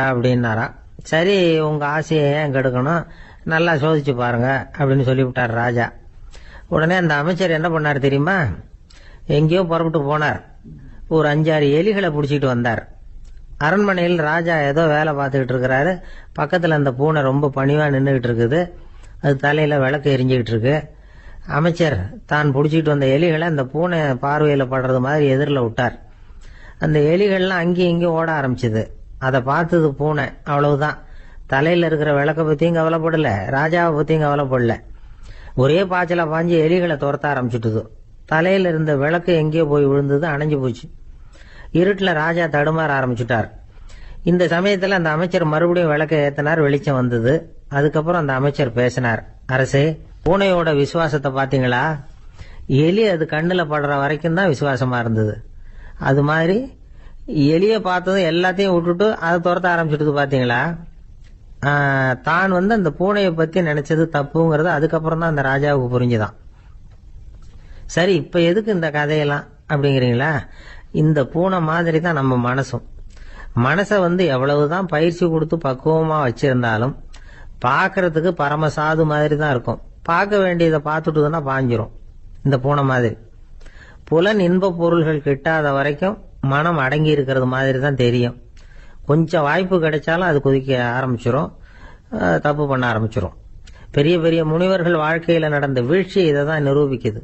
அப்படின்னாராம். சரி உங்க ஆசையை ஏன் கெடுக்கணும், நல்லா சோதிச்சு பாருங்க அப்படின்னு சொல்லிவிட்டார் ராஜா. உடனே அந்த அமைச்சர் என்ன பண்ணார் தெரியுமா? எங்கேயோ புறப்பட்டு போனார். ஒரு 5-6 எலிகளை பிடிச்சிட்டு வந்தார். அரண்மனையில் ராஜா ஏதோ வேலை பார்த்துக்கிட்டு இருக்கிறாரு. பக்கத்தில் அந்த பூனை ரொம்ப பணிவாக நின்றுகிட்டு இருக்குது. அது தலையில் விளக்கு எரிஞ்சுக்கிட்டு இருக்கு. அமைச்சர் தான் பிடிச்சிட்டு வந்த எலிகளை அந்த பூனை பார்வையில் படுறது மாதிரி எதிரில் விட்டார். அந்த எலிகள்லாம் அங்கேயும் இங்கேயும் ஓட ஆரம்பிச்சுது. அதை பார்த்தது பூனை. அவ்வளவுதான். தலையில் இருக்கிற விளக்கை பற்றியும் கவலைப்படல, ராஜாவை பற்றியும் கவலைப்படல. ஒரே பாய்ச்சலா பாஞ்சு எலிகளை துரத்த ஆரம்பிச்சுட்டுது. தலையில் இருந்த விளக்கு எங்கேயோ போய் விழுந்தது, அணைஞ்சு போச்சு. இருட்டில் ராஜா தடுமாற ஆரம்பிச்சுட்டார். இந்த சமயத்தில் அந்த அமைச்சர் மறுபடியும் விளக்கை ஏற்றினார். வெளிச்சம் வந்தது. அதுக்கப்புறம் அந்த அமைச்சர் பேசினார். அரசே, பூனையோட விசுவாசத்தை பார்த்தீங்களா? எலி அது கண்ணில் படுற வரைக்கும் தான் விசுவாசமா இருந்தது. அது மாதிரி எலியை பார்த்ததும் எல்லாத்தையும் விட்டுட்டு அதை துரத்த ஆரம்பிச்சுட்டு பார்த்தீங்களா? தான் அந்த பூனையை பற்றி நினைச்சது தப்புங்கிறது அதுக்கப்புறம் தான் அந்த ராஜாவுக்கு புரிஞ்சுதான். சரி, இப்ப எதுக்கு இந்த கதையெல்லாம் அப்படிங்கிறீங்களா? இந்த பூனை மாதிரி தான் நம்ம மனசும். மனசை எவ்வளவுதான் பயிற்சி கொடுத்து பக்குவமா வச்சிருந்தாலும் பார்க்கறதுக்கு பரமசாது மாதிரி தான் இருக்கும். பார்க்க வேண்டியதை பார்த்துட்டுதுன்னா பாஞ்சிரும். இந்த பூனை மாதிரி புலன் இன்ப பொருள்கள் கிட்டாத வரைக்கும் மனம் அடங்கி இருக்கிறது மாதிரி தான் தெரியும். கொஞ்சம் வாய்ப்பு கிடைச்சாலும் அது குதிக்க ஆரம்பிச்சிரும், தப்பு பண்ண ஆரம்பிச்சிரும். பெரிய பெரிய முனிவர்கள் வாழ்க்கையில நடந்த வீழ்ச்சி இதை தான் நிரூபிக்குது.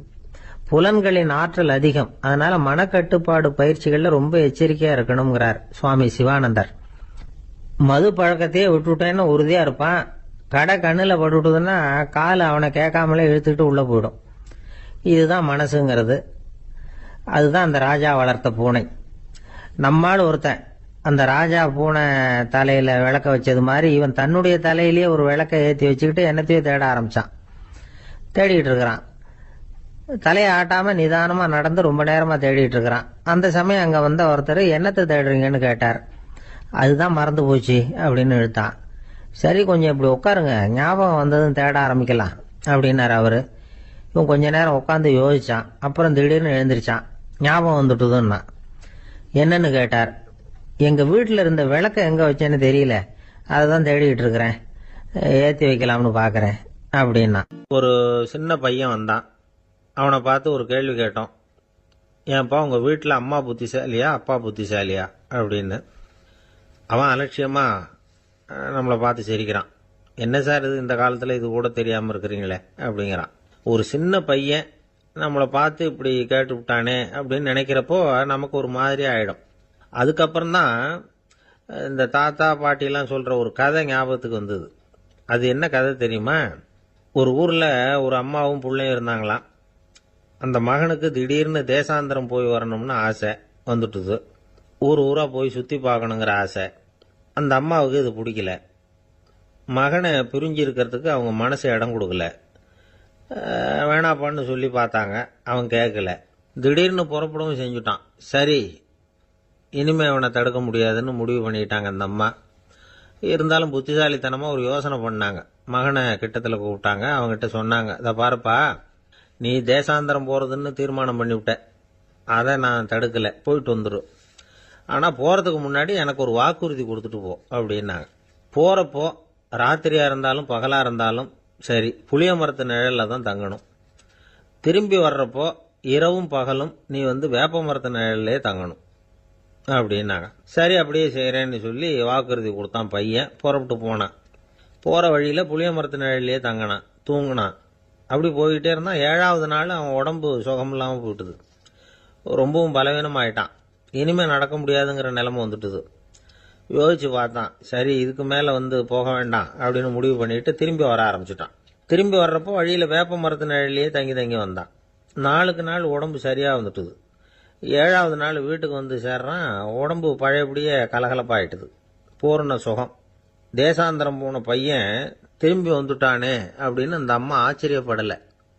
புலன்களின் ஆற்றல் அதிகம். அதனால மனக்கட்டுப்பாடு பயிற்சிகள்ல ரொம்ப எச்சரிக்கையா இருக்கணுங்கிறார் சுவாமி சிவானந்தர். மது பழக்கத்தையே விட்டுட்டேன்னு உறுதியா இருப்பான். கடை கண்ணுல பட்டுட்டுதுன்னா கால் அவனை கேட்காமலே இழுத்துக்கிட்டு உள்ள போயிடும். இதுதான் மனசுங்கிறது. அதுதான் அந்த ராஜா வளர்த்த பூனை. நம்மால் ஒருத்தன் அந்த ராஜா பூனை தலையில விளக்க வச்சது மாதிரி இவன் தன்னுடைய தலையிலேயே ஒரு விளக்கை ஏற்றி வச்சுக்கிட்டு என்னத்தையோ தேட ஆரம்பிச்சான். தேடிட்டு இருக்கிறான். தலையை ஆட்டாம நிதானமா நடந்து ரொம்ப நேரமா தேடிட்டு இருக்கிறான். அந்த சமயம் அங்க வந்த ஒருத்தர் என்னத்தை தேடுறீங்கன்னு கேட்டார். அதுதான் மறந்து போச்சு அப்படின்னு இழுத்தான். சரி, கொஞ்சம் இப்படி உட்காருங்க, ஞாபகம் வந்ததும் தேட ஆரம்பிக்கலாம் அப்படின்னாரு அவரு. இவன் கொஞ்ச நேரம் உட்காந்து யோசிச்சான். அப்புறம் திடீர்னு எழுந்திரிச்சான். ஞாபகம் வந்துட்டுதுன்னா. என்னன்னு கேட்டார். எங்க வீட்டுல இருந்த விளக்க எங்க வச்சேன்னு தெரியல, அதான் தேடிட்டு இருக்கிறேன், ஏத்தி வைக்கலாம்னு பாக்குறேன் அப்படின்னா. ஒரு சின்ன பையன் வந்தான். அவனை பார்த்து ஒரு கேள்வி கேட்டோம். ஏன்ப்பா உங்க வீட்டில் அம்மா புத்திசாலியா அப்பா புத்திசாலியா அப்படின்னு. அவன் அலட்சியமா நம்மளை பார்த்து சிரிக்கிறான். என்ன சார் இது, இந்த காலத்தில் இது கூட தெரியாமல் இருக்கிறீங்களே அப்படிங்கிறான். ஒரு சின்ன பையன் நம்மளை பார்த்து இப்படி கேட்டு விட்டானே அப்படின்னு நினைக்கிறப்போ நமக்கு ஒரு மாதிரி ஆயிடும். அதுக்கப்புறம் தான் இந்த தாத்தா பாட்டிலாம் சொல்ற ஒரு கதை ஞாபகத்துக்கு வந்தது. அது என்ன கதை தெரியுமா? ஒரு ஊர்ல ஒரு அம்மாவும் பிள்ளையும் இருந்தாங்களாம். அந்த மகனுக்கு திடீர்னு தேசாந்திரம் போய் வரணும்னு ஆசை வந்துட்டுது. ஊர் ஊரா போய் சுத்தி பார்க்கணுங்கிற ஆசை. அந்த அம்மாவுக்கு இது பிடிக்கல. மகனை பிரிஞ்சு இருக்கிறதுக்கு அவங்க மனசு இடம் கொடுக்கல. வேணாப்பான்னு சொல்லி பார்த்தாங்க, அவன் கேட்கல. திடீர்னு புறப்படவும் செஞ்சுட்டான். சரி, இனிமே அவனை தடுக்க முடியாதுன்னு முடிவு பண்ணிட்டாங்க அந்த அம்மா. இருந்தாலும் புத்திசாலித்தனமா ஒரு யோசனை பண்ணாங்க. மகனை கிட்டத்தில் கூப்பிட்டாங்க. அவங்ககிட்ட சொன்னாங்க, இதை பாருப்பா, நீ தேசாந்திரம் போறதுன்னு தீர்மானம் பண்ணிவிட்ட, அதை நான் தடுக்கல, போயிட்டு வந்துடும். ஆனா போறதுக்கு முன்னாடி எனக்கு ஒரு வாக்குறுதி கொடுத்துட்டு போ அப்படின்னாங்க. போறப்போ ராத்திரியா இருந்தாலும் பகலா இருந்தாலும் சரி, புளிய மரத்து நிழல்ல தான் தங்கணும். திரும்பி வர்றப்போ இரவும் பகலும் நீ வேப்ப மரத்து நிழல்லே தங்கணும் அப்படின்னாங்க. சரி, அப்படியே செய்யறேன்னு சொல்லி வாக்குறுதி கொடுத்தான் பையன். புறப்பட்டு போனான். போற வழியில புளிய மரத்து நிழல்லையே தங்கினான், தூங்கினான். அப்படி போயிட்டே இருந்தான். 7வது நாள் அவன் உடம்பு சுகம் இல்லாமல் போயிட்டுது. ரொம்பவும் பலவீனம் ஆயிட்டான். இனிமே நடக்க முடியாதுங்கிற நிலைமை வந்துட்டுது. யோசிச்சு பார்த்தான். சரி, இதுக்கு மேல போக வேண்டாம் அப்படின்னு முடிவு பண்ணிட்டு திரும்பி வர ஆரம்பிச்சுட்டான். திரும்பி வர்றப்போ வழியில வேப்ப மரத்து நிழல்லையே தங்கி தங்கி வந்தான். நாளுக்கு நாள் உடம்பு சரியா வந்துட்டுது. 7வது நாள் வீட்டுக்கு சேர்றான். உடம்பு பழையபடியே கலகலப்பாயிட்டுது. பூர்ண சுகம். தேசாந்திரம் போன பையன் திரும்பி வந்துட்டானே அப்படின்னு அந்த அம்மா ஆச்சரியப்படலை.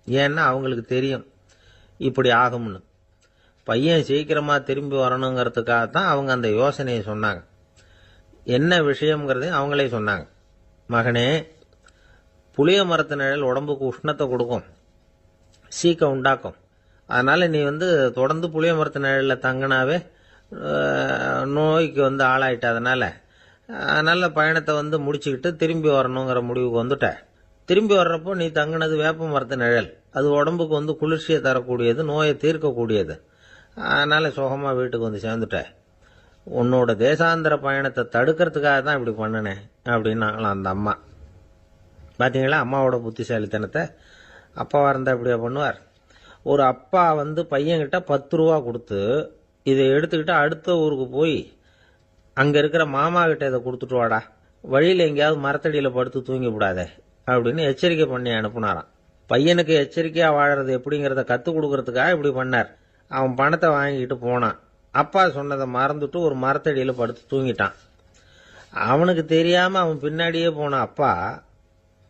ஏன்னா அவங்களுக்கு தெரியும் இப்படி ஆகும்னு. பையன் சீக்கிரமா திரும்பி வரணுங்கிறதுக்காகத்தான் அவங்க அந்த யோசனையை சொன்னாங்க. என்ன விஷயம்ங்கிறதையும் அவங்களே சொன்னாங்க. மகனே, புளிய மரத்து நிழல் உடம்புக்கு உஷ்ணத்தை கொடுக்கும், சீக்கம் உண்டாக்கும். அதனால நீ தொடர்ந்து புளிய மரத்து நிழல்ல தங்கினாவே நோய்க்கு ஆளாயிட்ட. அதனால பயணத்தை முடிச்சுக்கிட்டு திரும்பி வரணுங்கிற முடிவுக்கு வந்துட்ட. திரும்பி வர்றப்போ நீ தங்கினது வேப்ப மரத்து நிழல். அது உடம்புக்கு வந்து குளிர்ச்சியை தரக்கூடியது, நோயை தீர்க்கக்கூடியது. அதனால சுகமா வீட்டுக்கு வந்து சேர்ந்துட்ட. உன்னோட தேசாந்திர பயணத்தை தடுக்கிறதுக்காக தான் இப்படி பண்ணினேன் அப்படின்னாங்களாம் அந்த அம்மா. பார்த்தீங்களா அம்மாவோட புத்திசாலித்தனத்தை? அப்பாவாக இருந்தால் இப்படியா பண்ணுவார்? ஒரு அப்பா வந்து பையன்கிட்ட 10 ரூபா கொடுத்து இதை எடுத்துக்கிட்டு அடுத்த ஊருக்கு போய் அங்கே இருக்கிற மாமா கிட்ட இதை கொடுத்துட்டு வாடா, வழியில் எங்கேயாவது மரத்தடியில் படுத்து தூங்கி விடாதே அப்படின்னு எச்சரிக்கை பண்ணி அனுப்புனாராம். பையனுக்கு எச்சரிக்கையாக வாழறது எப்படிங்கிறத கற்றுக் கொடுக்கறதுக்காக இப்படி பண்ணார். அவன் பணத்தை வாங்கிட்டு போனான். அப்பா சொன்னதை மறந்துட்டு ஒரு மரத்தடியில் படுத்து தூங்கிட்டான். அவனுக்கு தெரியாமல் அவன் பின்னாடியே போன அப்பா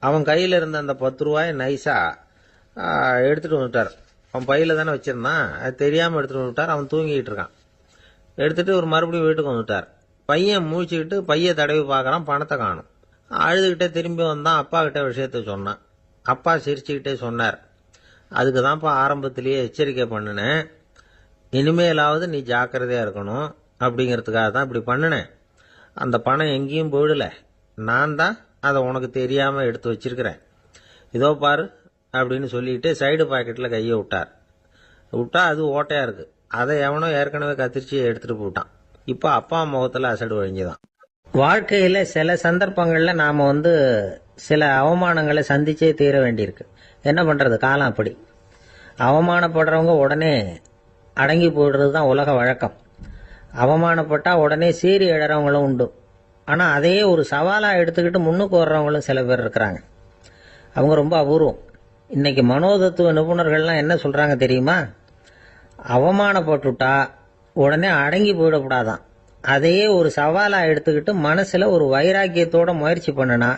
அவன் கையில் இருந்த அந்த 10 ரூபாயை நைஸாக எடுத்துகிட்டு வந்துட்டார். அவன் பையில் தானே வச்சிருந்தான், அது தெரியாமல் எடுத்துகிட்டு வந்துட்டார். அவன் தூங்கிட்டு இருக்கான். எடுத்துகிட்டு ஒரு மறுபடியும் வீட்டுக்கு வந்துட்டார். பையன் மூழ்கிக்கிட்டு பையை தடவி பார்க்குறான், பணத்தை காணும். அழுதுகிட்டே திரும்பி வந்தான். அப்பா கிட்ட விஷயத்த சொன்னான். அப்பா சிரிச்சுக்கிட்டே சொன்னார், அதுக்கு தான்ப்பா ஆரம்பத்திலேயே எச்சரிக்கை பண்ணினேன், இனிமேலாவது நீ ஜாக்கிரதையாக இருக்கணும் அப்படிங்கிறதுக்காக தான் இப்படி பண்ணினேன். அந்த பணம் எங்கேயும் போயிடல, நான் தான் அதை உனக்கு தெரியாமல் எடுத்து வச்சிருக்கிறேன். இதோ பாரு அப்படின்னு சொல்லிட்டு சைடு பாக்கெட்டில் கையை விட்டா அது ஓட்டையாக இருக்குது. அதை எவனோ ஏற்கனவே கத்திரிச்சியை எடுத்துகிட்டு போட்டான். இப்போ அப்பா முகத்தில் அசடு வழிஞ்சுதான். வாழ்க்கையில் சில சந்தர்ப்பங்களில் நாம் வந்து சில அவமானங்களை சந்திச்சே தீர வேண்டியிருக்கு. என்ன பண்ணுறது, காலம் அப்படி. அவமானப்படுறவங்க உடனே அடங்கி போயிடுறது தான் உலக வழக்கம். அவமானப்பட்டால் உடனே சீறி எழறவங்களும் உண்டு. ஆனால் அதையே ஒரு சவாலாக எடுத்துக்கிட்டு முன்னுக்கு வர்றவங்களும் சில பேர் இருக்கிறாங்க. அவங்க ரொம்ப அபூர்வம். இன்னைக்கு மனோதத்துவ நிபுணர்கள்லாம் என்ன சொல்கிறாங்க தெரியுமா? அவமானப்பட்டுட்டா உடனே அடங்கி போயிடக்கூடாதான். அதையே ஒரு சவாலாக எடுத்துக்கிட்டு மனசில் ஒரு வைராக்கியத்தோட முயற்சி பண்ணினா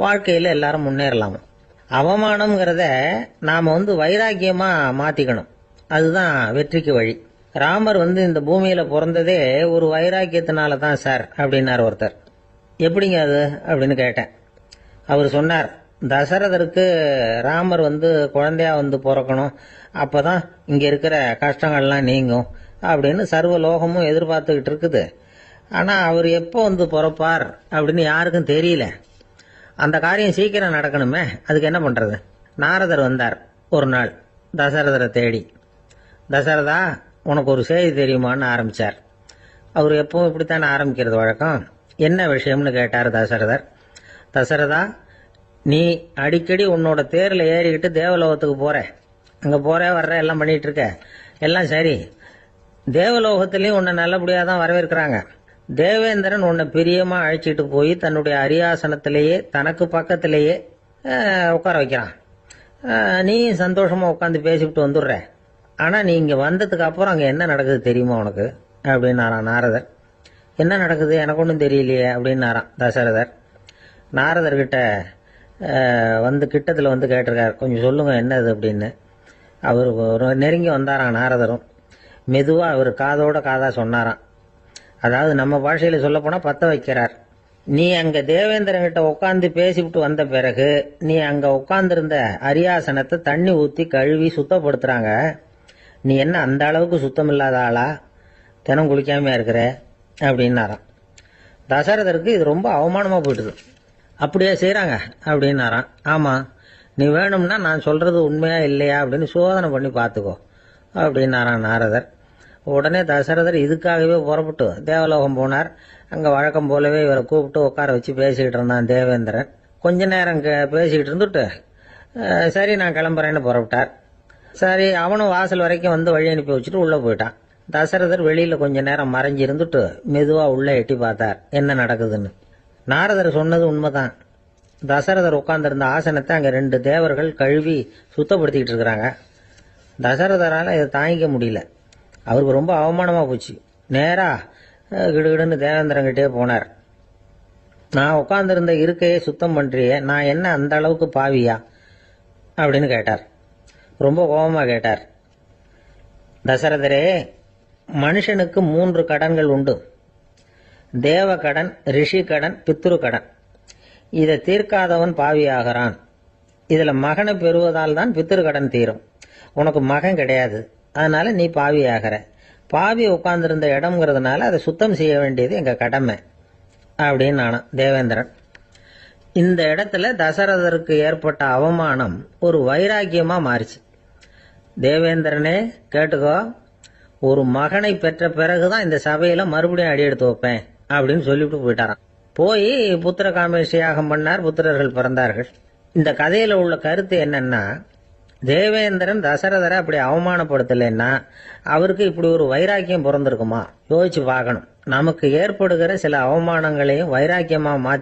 வாழ்க்கையில் எல்லாரும் முன்னேறலாம். அவமானம்ங்கிறத நாம் வந்து வைராக்கியமாக மாற்றிக்கணும். அதுதான் வெற்றிக்கு வழி. ராமர் வந்து இந்த பூமியில் பிறந்ததே ஒரு வைராக்கியத்தினால தான் சார் அப்படின்னார் ஒருத்தர். எப்படிங்க அது அப்படின்னு கேட்டேன். அவர் சொன்னார், தசரதருக்கு ராமர் வந்து குழந்தையா வந்து பிறக்கணும், அப்பதான் இங்க இருக்கிற கஷ்டங்கள்லாம் நீங்கும் அப்படின்னு சர்வ லோகமும் எதிர்பார்த்துக்கிட்டு இருக்குது. ஆனா அவர் எப்போ வந்து பிறப்பார் அப்படின்னு யாருக்கும் தெரியல. அந்த காரியம் சீக்கிரம் நடக்கணுமே, அதுக்கு என்ன பண்றது? நாரதர் வந்தார் ஒரு நாள் தசரதரை தேடி. தசரதா, உனக்கு ஒரு செய்தி தெரியுமான்னு ஆரம்பிச்சார். அவர் எப்பவும் இப்படித்தானே ஆரம்பிக்கிறது வழக்கம். என்ன விஷயம்னு கேட்டார் தசரதர். தசரதா, நீ அடிக்கடி உன்னோட தேரில் ஏறிக்கிட்டு தேவலோகத்துக்கு போற, அங்கே போற வர்ற எல்லாம் பண்ணிட்டு இருக்க, எல்லாம் சரி. தேவலோகத்திலையும் உன்னை நல்லபடியாக தான் வரவேற்கிறாங்க. தேவேந்திரன் உன்னை பிரியமாக அழைச்சிட்டு போய் தன்னுடைய அரியாசனத்திலேயே தனக்கு பக்கத்திலேயே உட்கார வைக்கிறான். நீ சந்தோஷமாக உட்காந்து பேசிவிட்டு வந்துடுற. ஆனால் நீ இங்கே வந்ததுக்கு அப்புறம் அங்கே என்ன நடக்குது தெரியுமா உனக்கு அப்படின்னாரான் நாரதர். என்ன நடக்குது எனக்கு ஒன்றும் தெரியலையே அப்படின்னாரான் தசரதர். நாரதர்கிட்ட வந்து கிட்டத்தில் வந்து கேட்டிருக்கார், கொஞ்சம் சொல்லுங்க என்னது அப்படின்னு. அவர் நெருங்கி வந்தாராம் நாரதரும். மெதுவாக அவர் காதோட காதாக சொன்னாராம். அதாவது நம்ம பாஷையில் சொல்லப்போனால் பற்ற வைக்கிறார். நீ அங்கே தேவேந்திரங்கிட்ட உட்காந்து பேசிவிட்டு வந்த பிறகு நீ அங்கே உட்காந்துருந்த அரியாசனத்தை தண்ணி ஊற்றி கழுவி சுத்தப்படுத்துகிறாங்க. நீ என்ன அந்த அளவுக்கு சுத்தம் இல்லாத ஆளா, தினம் குளிக்காமையா இருக்கிற அப்படின்னாராம். தசரதருக்கு இது ரொம்ப அவமானமாக போயிட்டுது. அப்படியே செய்கிறாங்க அப்படின்னாராம். ஆமாம், நீ வேணும்னா நான் சொல்கிறது உண்மையா இல்லையா அப்படின்னு சோதனை பண்ணி பார்த்துக்கோ அப்படின்னாரான் நாரதர். உடனே தசரதர் இதுக்காகவே புறப்பட்டு தேவலோகம் போனார். அங்கே வழக்கம் போலவே இவரை கூப்பிட்டு உட்கார வச்சு பேசிக்கிட்டு இருந்தான் தேவேந்திரன். கொஞ்ச நேரம் பேசிக்கிட்டு இருந்துட்டு சரி நான் கிளம்புறேன்னு புறப்பட்டார். சரி, அவனும் வாசல் வரைக்கும் வந்து வழி அனுப்பி வச்சுட்டு உள்ளே போயிட்டான். தசரதர் வெளியில் கொஞ்ச நேரம் மறைஞ்சி இருந்துட்டு மெதுவாக உள்ளே எட்டி பார்த்தார் என்ன நடக்குதுன்னு. நாரதர் சொன்னது உண்மைதான். தசரதர் உட்கார்ந்திருந்த ஆசனத்தை அங்கே 2 தேவர்கள் கழுவி சுத்தப்படுத்திக்கிட்டு இருக்கிறாங்க. தசரதரால் இதை தாங்கிக்க முடியல. அவருக்கு ரொம்ப அவமானமாக போச்சு. நேராக கிடுகிடுன்னு தேவேந்திரங்கிட்டே போனார். நான் உட்கார்ந்திருந்த இருக்கையை சுத்தம் பண்ணுறியே, நான் என்ன அந்த அளவுக்கு பாவியா அப்படின்னு கேட்டார். ரொம்ப கோபமாக கேட்டார். தசரதரே, மனுஷனுக்கு 3 கடன்கள் உண்டு. தேவ கடன், ரிஷி கடன், பித்ரு கடன். இதை தீர்க்காதவன் பாவியாகிறான். இதில் மகனை பெறுவதால் தான் பித்ரு கடன் தீரும். உனக்கு மகன் கிடையாது, அதனால நீ பாவியாகிற. பாவி உட்கார்ந்திருந்த இடம்ங்கிறதுனால அதை சுத்தம் செய்ய வேண்டியது எங்கள் கடமை அப்படின்னு நானும் தேவேந்திரன். இந்த இடத்துல தசரதருக்கு ஏற்பட்ட அவமானம் ஒரு வைராக்கியமா மாறிச்சு. தேவேந்திரனே கேட்டுக்கோ, ஒரு மகனை பெற்ற பிறகுதான் இந்த சபையில மறுபடியும் அடி எடுத்து வைப்பேன் அப்படின்னு சொல்லிவிட்டு போயிட்டாராம். போய் புத்திர காமேஷ் யாகம் பண்ணார், புத்திரர்கள் பிறந்தார்கள். இந்த கதையில உள்ள கருத்து என்னன்னா, தேவேந்திரன் தசரதரை அப்படி அவமானப்படுத்தலைன்னா அவருக்கு இப்படி ஒரு வைராக்கியம் பிறந்திருக்குமா? யோசிச்சு பார்க்கணும். நமக்கு ஏற்படுகிற சில அவமானங்களையும் வைராக்கியமா மாற்றி